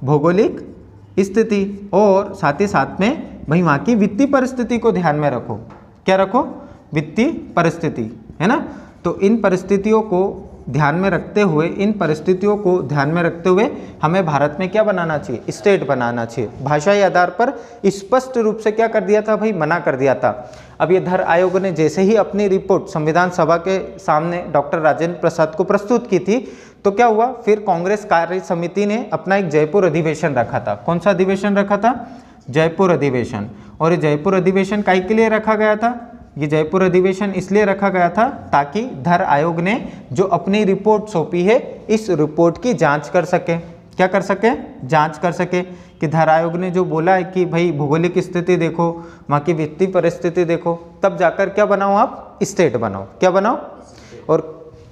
भौगोलिक स्थिति, और साथ ही साथ में भाई वहाँ की वित्तीय परिस्थिति को ध्यान में रखो। क्या रखो, वित्तीय परिस्थिति, है ना। तो इन परिस्थितियों को ध्यान में रखते हुए हमें भारत में क्या बनाना चाहिए, स्टेट बनाना चाहिए। भाषाई आधार पर स्पष्ट रूप से क्या कर दिया था भाई, मना कर दिया था। अब ये धर आयोग ने जैसे ही अपनी रिपोर्ट संविधान सभा के सामने डॉक्टर राजेंद्र प्रसाद को प्रस्तुत की थी, तो क्या हुआ, फिर कांग्रेस कार्य समिति ने अपना एक जयपुर अधिवेशन रखा था। कौन सा अधिवेशन रखा था, जयपुर अधिवेशन। और ये जयपुर अधिवेशन काहे के लिए रखा गया था, ये जयपुर अधिवेशन इसलिए रखा गया था ताकि धर आयोग ने जो अपनी रिपोर्ट सौंपी है, इस रिपोर्ट की जांच कर सके। क्या कर सके, जांच कर सके कि धर आयोग ने जो बोला है कि भाई भौगोलिक स्थिति देखो, वहाँ की वित्तीय परिस्थिति देखो, तब जाकर क्या बनाओ, आप स्टेट बनाओ। क्या बनाओ, और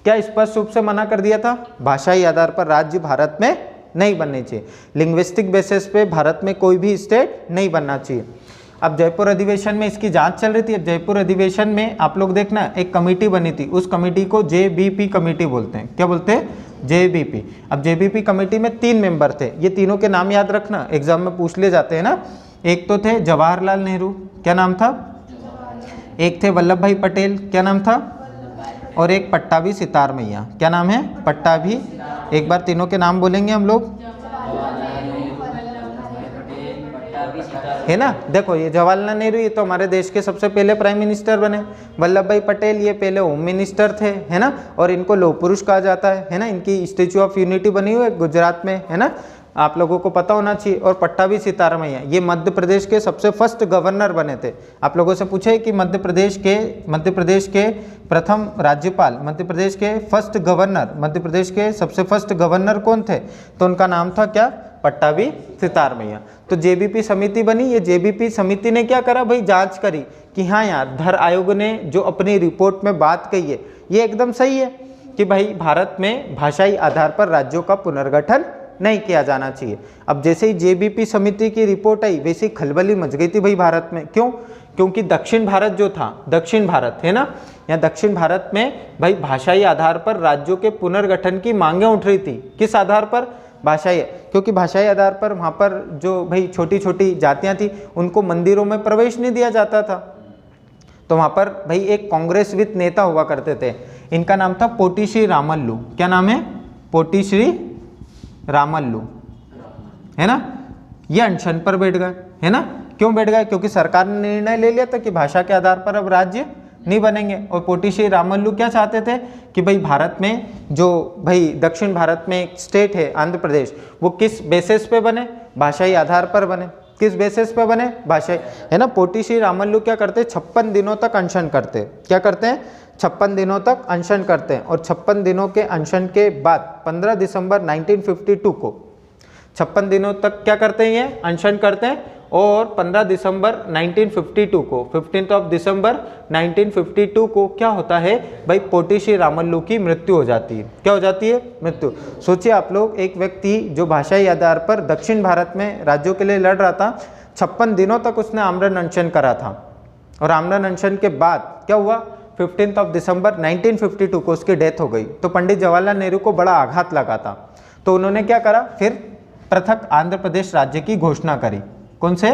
क्या स्पष्ट रूप से मना कर दिया था, भाषाई आधार पर राज्य भारत में नहीं बनने चाहिए, लिंग्विस्टिक बेसिस पे भारत में कोई भी स्टेट नहीं बनना चाहिए। अब जयपुर अधिवेशन में इसकी जांच चल रही थी। अब जयपुर अधिवेशन में आप लोग देखना एक कमेटी बनी थी, उस कमेटी को JBP कमेटी बोलते हैं। क्या बोलते हैं, JBP। अब JBP कमेटी में 3 मेंबर थे, ये तीनों के नाम याद रखना, एग्जाम में पूछ ले जाते हैं ना। एक तो थे जवाहरलाल नेहरू, क्या नाम था, एक थे वल्लभ भाई पटेल, क्या नाम था, और एक पट्टाभी सितार मैया। क्या नाम है, पट्टाभी। एक बार तीनों के नाम बोलेंगे हम लोग, है ना। देखो ये जवाहरलाल नेहरू ये तो हमारे देश के सबसे पहले प्राइम मिनिस्टर बने। वल्लभ भाई पटेल ये पहले होम मिनिस्टर थे, है ना, और इनको लौह पुरुष कहा जाता है ना। इनकी स्टैच्यू ऑफ यूनिटी बनी हुई है गुजरात में, है ना, आप लोगों को पता होना चाहिए। और पट्टाभी सितार मैया ये मध्य प्रदेश के सबसे फर्स्ट गवर्नर बने थे। आप लोगों से पूछे कि मध्य प्रदेश के प्रथम राज्यपाल, मध्य प्रदेश के फर्स्ट गवर्नर, मध्य प्रदेश के सबसे फर्स्ट गवर्नर कौन थे, तो उनका नाम था क्या, पट्टाभी सितार मैया। तो JBP समिति बनी। ये JBP समिति ने क्या करा भाई, जांच करी कि हाँ यार धर आयोग ने जो अपनी रिपोर्ट में बात कही है ये एकदम सही है कि भाई भारत में भाषाई आधार पर राज्यों का पुनर्गठन नहीं किया जाना चाहिए। अब जैसे ही जेबीपी समिति की रिपोर्ट आई वैसे ही खलबली मच गई थी भाई भारत में। क्यों? क्योंकि दक्षिण भारत जो था, दक्षिण भारत है ना, यहाँ दक्षिण भारत में भाई भाषाई आधार पर राज्यों के पुनर्गठन की मांगें उठ रही थी। किस आधार पर? भाषाई, क्योंकि भाषाई आधार पर वहाँ पर जो भाई छोटी छोटी जातियाँ थी उनको मंदिरों में प्रवेश नहीं दिया जाता था। तो वहाँ पर भाई एक कांग्रेस विद नेता हुआ करते थे, इनका नाम था पोटीश्री रामल्लू। क्या नाम है? पोटीश्री रामल्लू, है ना। ये अनशन पर बैठ गए, है ना। क्यों बैठ गए? क्योंकि सरकार ने निर्णय ले लिया था कि भाषा के आधार पर अब राज्य नहीं बनेंगे। और पोटीश्री रामल्लू क्या चाहते थे कि भाई भारत में जो भाई दक्षिण भारत में एक स्टेट है आंध्र प्रदेश, वो किस बेसिस पे बने? भाषाई आधार पर बने। किस बेसिस पे बने? भाषाई, है ना। पोटीश्री रामल्लू क्या करते? 56 दिनों तक अनशन करते। क्या करते हैं? 56 दिनों तक अनशन करते हैं। और 56 दिनों के अनशन के बाद 15 दिसंबर 1952 को 56 दिनों तक क्या करते हैं? ये अनशन करते हैं। और 15 दिसंबर 1952 को, 15 ऑफ दिसंबर 1952 को क्या होता है भाई? पोटीश्री रामल्लू की मृत्यु हो जाती है। क्या हो जाती है? मृत्यु। सोचिए आप लोग, एक व्यक्ति जो भाषाई आधार पर दक्षिण भारत में राज्यों के लिए लड़ रहा था, 56 दिनों तक उसने आमरण अनशन करा था। और आमरण अनशन के बाद क्या हुआ? 15 ऑफ दिसंबर 1952 को उसकी डेथ हो गई। तो पंडित जवाहरलाल नेहरू को बड़ा आघात लगा था। तो उन्होंने क्या करा? फिर पृथक आंध्र प्रदेश राज्य की घोषणा करी। कौन से?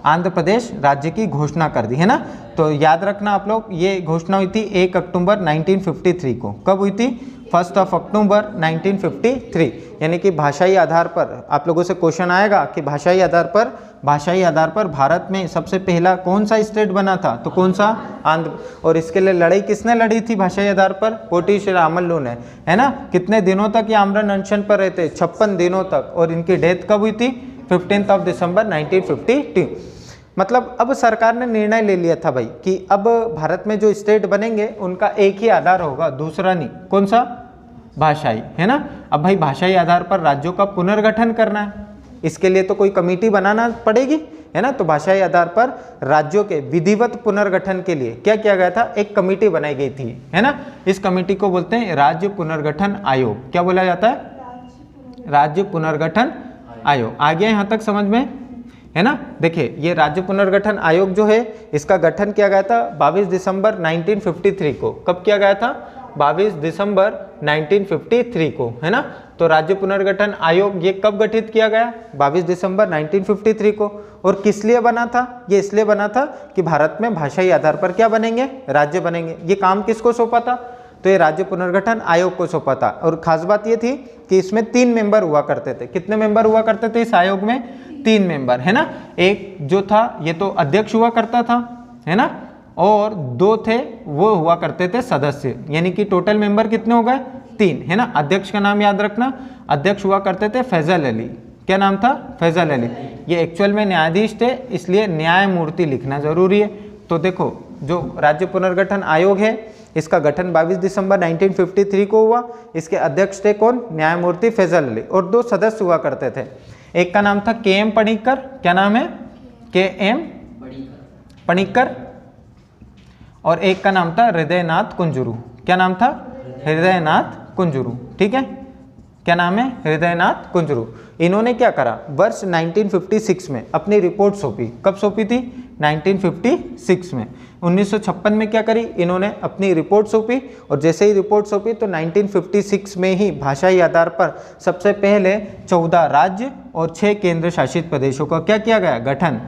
आंध्र प्रदेश राज्य की घोषणा कर दी, है ना। तो याद रखना आप लोग, ये घोषणा हुई थी 1 अक्टूबर 1953 को। कब हुई थी? 1 अक्टूबर 1953। यानी कि भाषाई आधार पर आप लोगों से क्वेश्चन आएगा कि भाषाई आधार पर भारत में सबसे पहला कौन सा स्टेट बना था? तो कौन सा? आंध्र। और इसके लिए लड़ाई किसने लड़ी थी भाषाई आधार पर? पोटीश्री रामल्लू ने, है ना। कितने दिनों तक ये आमरण अनशन पर रहते? 56 दिनों तक। और इनकी डेथ कब हुई थी? 15 ऑफ दिसंबर 1952। मतलब अब सरकार ने निर्णय ले लिया था भाई कि अब भारत में जो स्टेट बनेंगे उनका एक ही आधार होगा, दूसरा नहीं। कौन सा? भाषाई, है ना। अब भाई भाषाई आधार पर राज्यों का पुनर्गठन करना है, इसके लिए तो कोई कमेटी बनाना पड़ेगी, है ना। तो भाषाई आधार पर राज्यों के विधिवत पुनर्गठन के लिए क्या किया गया था? एक कमेटी बनाई गई थी, है ना। इस कमेटी को बोलते हैं राज्य पुनर्गठन आयोग। क्या बोला जाता है? राज्य पुनर्गठन आयोग। आ गया यहाँ तक समझ में, है ना। देखिए, ये राज्य पुनर्गठन आयोग जो है इसका गठन किया गया था 22 दिसंबर 1953 को। कब किया गया था? 22 दिसंबर 1953 को, है ना। तो राज्य पुनर्गठन आयोग ये कब गठित किया गया? 22 दिसंबर 1953 को। और किस लिए बना था? ये इसलिए बना था कि भारत में भाषाई आधार पर क्या बनेंगे? राज्य बनेंगे। ये काम किसको सौंपा था? तो ये राज्य पुनर्गठन आयोग को सौंपा था। और खास बात ये थी कि इसमें 3 मेंबर हुआ करते थे। कितने मेंबर हुआ करते थे इस आयोग में? 3 मेंबर, है ना। एक जो था ये तो अध्यक्ष हुआ करता था, है ना। और 2 थे वो हुआ करते थे सदस्य। यानी कि टोटल मेंबर कितने हो गए? 3, है ना। अध्यक्ष का नाम याद रखना, अध्यक्ष हुआ करते थे फैजल अली। क्या नाम था? फैजल अली। ये एक्चुअल में न्यायाधीश थे, इसलिए न्यायमूर्ति लिखना जरूरी है। तो देखो, जो राज्य पुनर्गठन आयोग है इसका गठन 22 दिसंबर 1953 को हुआ। इसके अध्यक्ष थे कौन? न्यायमूर्ति फैजल अली। और 2 सदस्य हुआ करते थे। एक का नाम था KM पणिक्कर। क्या नाम है? KM पणिक्कर। और एक का नाम था हृदयनाथ कुंजरू। क्या नाम था? हृदयनाथ कुंजरू, ठीक है। क्या नाम है? हृदयनाथ कुंजरू। इन्होंने क्या करा? वर्ष 1956 में अपनी रिपोर्ट सौंपी। कब सौंपी थी? 1956 में। 1956 में क्या करी? इन्होंने अपनी रिपोर्ट सौंपी। और जैसे ही रिपोर्ट सौंपी तो 1956 में ही भाषाई आधार पर सबसे पहले 14 राज्य और 6 केंद्र शासित प्रदेशों का क्या किया गया? गठन।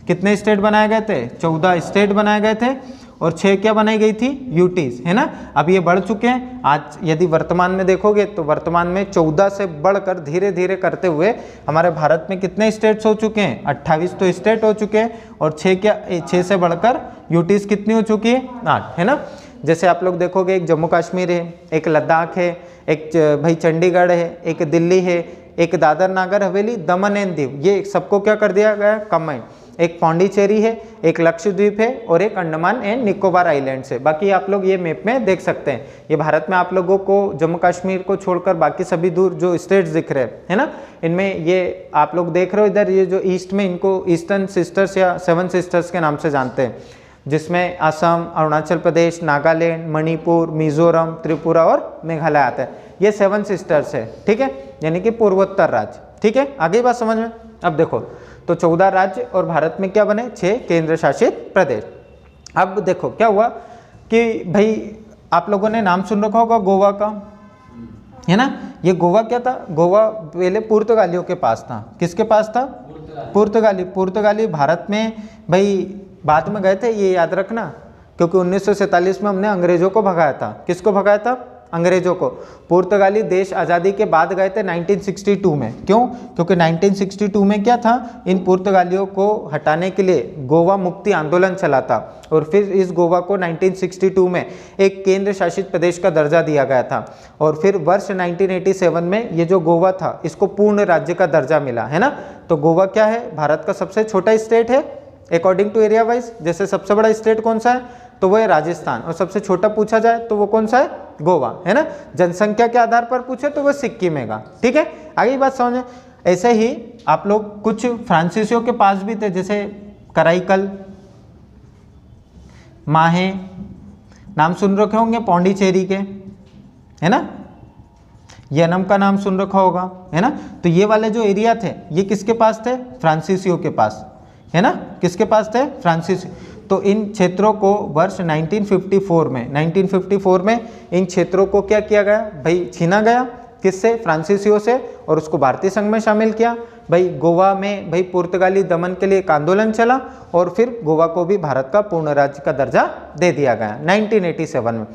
कितने स्टेट बनाए गए थे? 14 स्टेट बनाए गए थे। और 6 क्या बनाई गई थी? यूटीज, है ना। अब ये बढ़ चुके हैं। आज यदि वर्तमान में देखोगे तो वर्तमान में 14 से बढ़कर धीरे धीरे करते हुए हमारे भारत में कितने स्टेट्स हो चुके हैं? 28 तो स्टेट हो चुके हैं। और 6 से बढ़कर यूटीज कितनी हो चुकी है? 8, है ना। जैसे आप लोग देखोगे, एक जम्मू कश्मीर है, एक लद्दाख है, एक भाई चंडीगढ़ है, एक दिल्ली है, एक दादर नागर हवेली, दमन एंड दीव, ये सबको क्या कर दिया गया? कंबाइंड। एक पौंडीचेरी है, एक लक्षद्वीप है और एक अंडमान एंड निकोबार आइलैंड्स है। बाकी आप लोग ये मैप में देख सकते हैं। ये भारत में आप लोगों को जम्मू कश्मीर को छोड़कर बाकी सभी दूर जो स्टेट्स दिख रहे हैं, है ना, इनमें ये आप लोग देख रहे हो इधर, ये जो ईस्ट में इनको ईस्टर्न सिस्टर्स या 7 सिस्टर्स के नाम से जानते हैं, जिसमें असम, अरुणाचल प्रदेश, नागालैंड, मणिपुर, मिजोरम, त्रिपुरा और मेघालय आता है। ये 7 सिस्टर्स है, ठीक है, यानी कि पूर्वोत्तर राज्य, ठीक है। आगे बात समझ में। अब देखो तो 14 राज्य और भारत में क्या बने 6 केंद्र शासित प्रदेश। अब देखो क्या हुआ कि भाई आप लोगों ने नाम सुन रखा होगा गोवा का, है ना। ये गोवा क्या था, गोवा पहले पुर्तगालियों के पास था। किसके पास था, पुर्तगाली भारत में भाई बाद में गए थे, ये याद रखना, क्योंकि 1947 में हमने अंग्रेजों को भगाया था। किसको भगाया था, अंग्रेजों को। पुर्तगाली देश आज़ादी के बाद गए थे 1962 में। क्यों, क्योंकि 1962 में क्या था, इन पुर्तगालियों को हटाने के लिए गोवा मुक्ति आंदोलन चला था और फिर इस गोवा को 1962 में एक केंद्र शासित प्रदेश का दर्जा दिया गया था। और फिर वर्ष 1987 में ये जो गोवा था इसको पूर्ण राज्य का दर्जा मिला, है ना। तो गोवा क्या है, भारत का सबसे छोटा स्टेट है अकॉर्डिंग टू एरिया वाइज। जैसे सबसे बड़ा स्टेट कौन सा है, तो वो है राजस्थान, और सबसे छोटा पूछा जाए तो वो कौन सा है, गोवा, है ना। जनसंख्या के आधार पर पूछे तो वो सिक्किम है, ठीक है। आगे बात समझे। ऐसे ही आप लोग कुछ फ्रांसीसियों के पास भी थे, जैसे कराईकल, माहे, नाम सुन रखे होंगे पौंडीचेरी के, है ना। यनम का नाम सुन रखा होगा, है ना। तो ये वाले जो एरिया थे ये किसके पास थे, फ्रांसीसियों के पास, है ना। किसके पास थे, फ्रांसीसी। तो इन क्षेत्रों को वर्ष 1954 में इन क्षेत्रों को क्या किया गया भाई, छीना गया। किससे, फ्रांसीसियों से, और उसको भारतीय संघ में शामिल किया। भाई गोवा में भाई पुर्तगाली दमन के लिए एक आंदोलन चला और फिर गोवा को भी भारत का पूर्ण राज्य का दर्जा दे दिया गया 1987 में।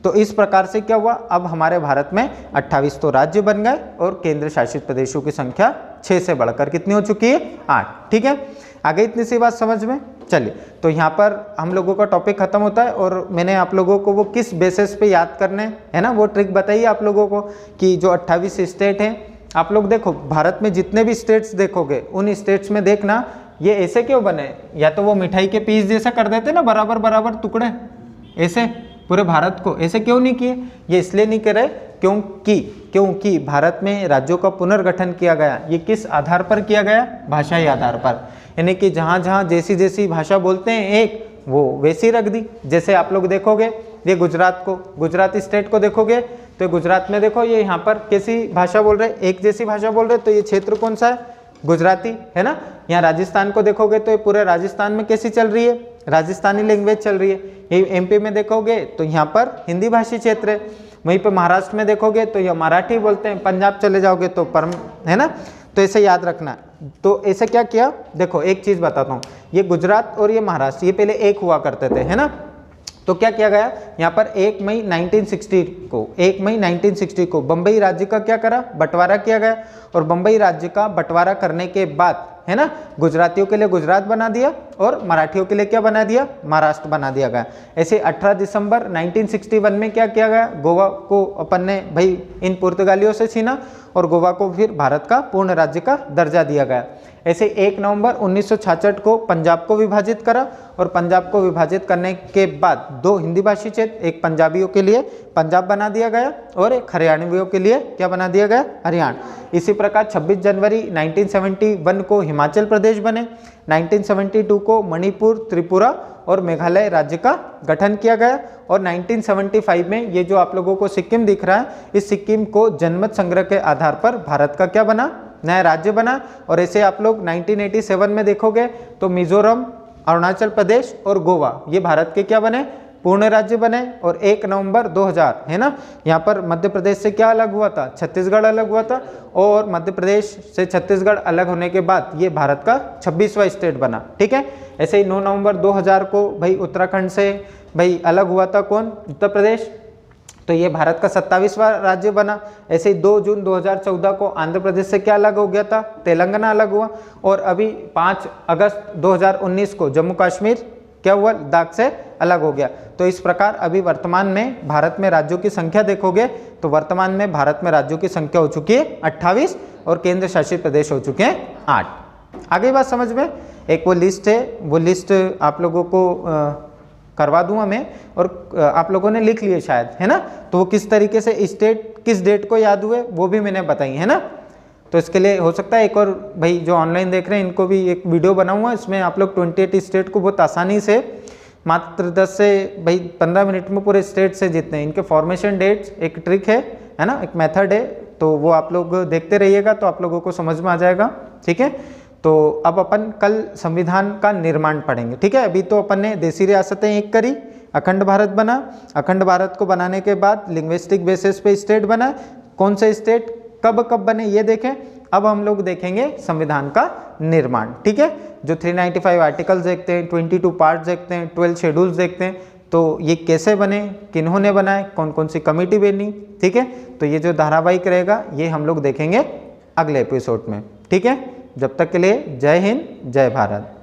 तो इस प्रकार से क्या हुआ, अब हमारे भारत में 28 तो राज्य बन गए और केंद्र शासित प्रदेशों की संख्या 6 से बढ़कर कितनी हो चुकी है, 8, ठीक है। आगे इतनी सी बात समझ में। चलिए, तो यहाँ पर हम लोगों का टॉपिक खत्म होता है और मैंने आप लोगों को वो किस बेसिस पे याद करने, है ना, वो ट्रिक बताइए आप लोगों को कि जो 28 स्टेट हैं, आप लोग देखो भारत में जितने भी स्टेट्स देखोगे उन स्टेट्स में देखना ये ऐसे क्यों बने, या तो वो मिठाई के पीस जैसा कर देते ना, बराबर बराबर टुकड़े, ऐसे पूरे भारत को ऐसे क्यों नहीं किए। ये इसलिए नहीं करे क्योंकि भारत में राज्यों का पुनर्गठन किया गया। ये किस आधार पर किया गया, भाषाई आधार पर, यानी कि जहाँ जहाँ जैसी जैसी भाषा बोलते हैं एक, वो वैसी रख दी। जैसे आप लोग देखोगे ये गुजरात स्टेट को देखोगे तो गुजरात में देखो ये यहाँ पर कैसी भाषा बोल रहे, एक जैसी भाषा बोल रहे, तो ये क्षेत्र कौन सा है, गुजराती, है ना। यहाँ राजस्थान को देखोगे तो ये पूरे राजस्थान में कैसी चल रही है, राजस्थानी लैंग्वेज चल रही है। यही एमपी में देखोगे तो यहाँ पर हिंदी भाषी क्षेत्र है। वहीं पे महाराष्ट्र में देखोगे तो यह मराठी बोलते हैं, पंजाब चले जाओगे तो है ना। तो ऐसे याद रखना। तो ऐसे क्या किया, देखो एक चीज़ बताता हूँ, ये गुजरात और ये महाराष्ट्र ये पहले एक हुआ करते थे, है ना। तो क्या किया गया यहाँ पर 1 मई 1960 को बम्बई राज्य का क्या करा, बंटवारा किया गया। और बम्बई राज्य का बंटवारा करने के बाद, है ना, गुजरातियों के लिए गुजरात बना दिया और मराठियों के लिए क्या बना दिया, महाराष्ट्र बना दिया गया। ऐसे 18 दिसंबर 1961 में क्या किया गया, गोवा को अपन ने भाई इन पुर्तगालियों से छीना और गोवा को फिर भारत का पूर्ण राज्य का दर्जा दिया गया। ऐसे 1 नवंबर 1966 को पंजाब को विभाजित करा और पंजाब को विभाजित करने के बाद 2 हिंदी भाषी क्षेत्र, एक पंजाबियों के लिए पंजाब बना दिया गया और एक हरियाणवियों के लिए क्या बना दिया गया, हरियाणा। इसी प्रकार 26 जनवरी 1971 को हिमाचल प्रदेश बने। 1972 को मणिपुर, त्रिपुरा और मेघालय राज्य का गठन किया गया। और 1975 में ये जो आप लोगों को सिक्किम दिख रहा है, इस सिक्किम को जनमत संग्रह के आधार पर भारत का क्या बना, नया राज्य बना। और ऐसे आप लोग 1987 में देखोगे तो मिजोरम, अरुणाचल प्रदेश और गोवा ये भारत के क्या बने, पूर्ण राज्य बने। और 1 नवंबर 2000, है ना, यहाँ पर मध्य प्रदेश से क्या अलग हुआ था, छत्तीसगढ़ अलग हुआ था। और मध्य प्रदेश से छत्तीसगढ़ अलग होने के बाद ये भारत का 26वां स्टेट बना, ठीक है। ऐसे ही 9 नवंबर 2000 को भाई उत्तराखंड से भाई अलग हुआ था कौन, उत्तर प्रदेश, तो ये भारत का 27वां राज्य बना। ऐसे ही 2 जून 2014 को आंध्र प्रदेश से क्या अलग हो गया था, तेलंगाना अलग हुआ। और अभी 5 अगस्त 2019 को जम्मू कश्मीर क्या हुआ, लद्दाख से अलग हो गया। तो इस प्रकार अभी वर्तमान में भारत में राज्यों की संख्या देखोगे तो वर्तमान में भारत में राज्यों की संख्या हो चुकी है 28 और केंद्र शासित प्रदेश हो चुके हैं 8। आगे बात समझ में। एक वो लिस्ट है, वो लिस्ट आप लोगों को करवा दूंगा मैं और आप लोगों ने लिख लिए शायद, है ना। तो वो किस तरीके से स्टेट किस डेट को याद हुए वो भी मैंने बताई, है ना। तो इसके लिए हो सकता है एक और भाई जो ऑनलाइन देख रहे हैं इनको भी एक वीडियो बनाऊंगा, इसमें आप लोग 28 स्टेट को बहुत आसानी से मात्र 10 से भाई 15 मिनट में पूरे स्टेट से जीतने हैं। इनके फॉर्मेशन डेट्स एक ट्रिक है ना, एक मेथड है, तो वो आप लोग देखते रहिएगा तो आप लोगों को समझ में आ जाएगा। ठीक है, तो अब अपन कल संविधान का निर्माण पढ़ेंगे। ठीक है, अभी तो अपन ने देशी रियासतें एक करी, अखंड भारत बना, अखंड भारत को बनाने के बाद लिंग्विस्टिक बेसिस पे स्टेट बना, कौन से स्टेट कब कब बने ये देखें। अब हम लोग देखेंगे संविधान का निर्माण। ठीक है, जो 395 आर्टिकल्स देखते हैं, 22 पार्ट्स देखते हैं, 12 शेड्यूल्स देखते हैं, तो ये कैसे बने, किन्होंने बनाए, कौन कौन सी कमेटी बनी। ठीक है, तो ये जो धारावाहिक रहेगा ये हम लोग देखेंगे अगले एपिसोड में। ठीक है, जब तक के लिए जय हिंद, जय भारत।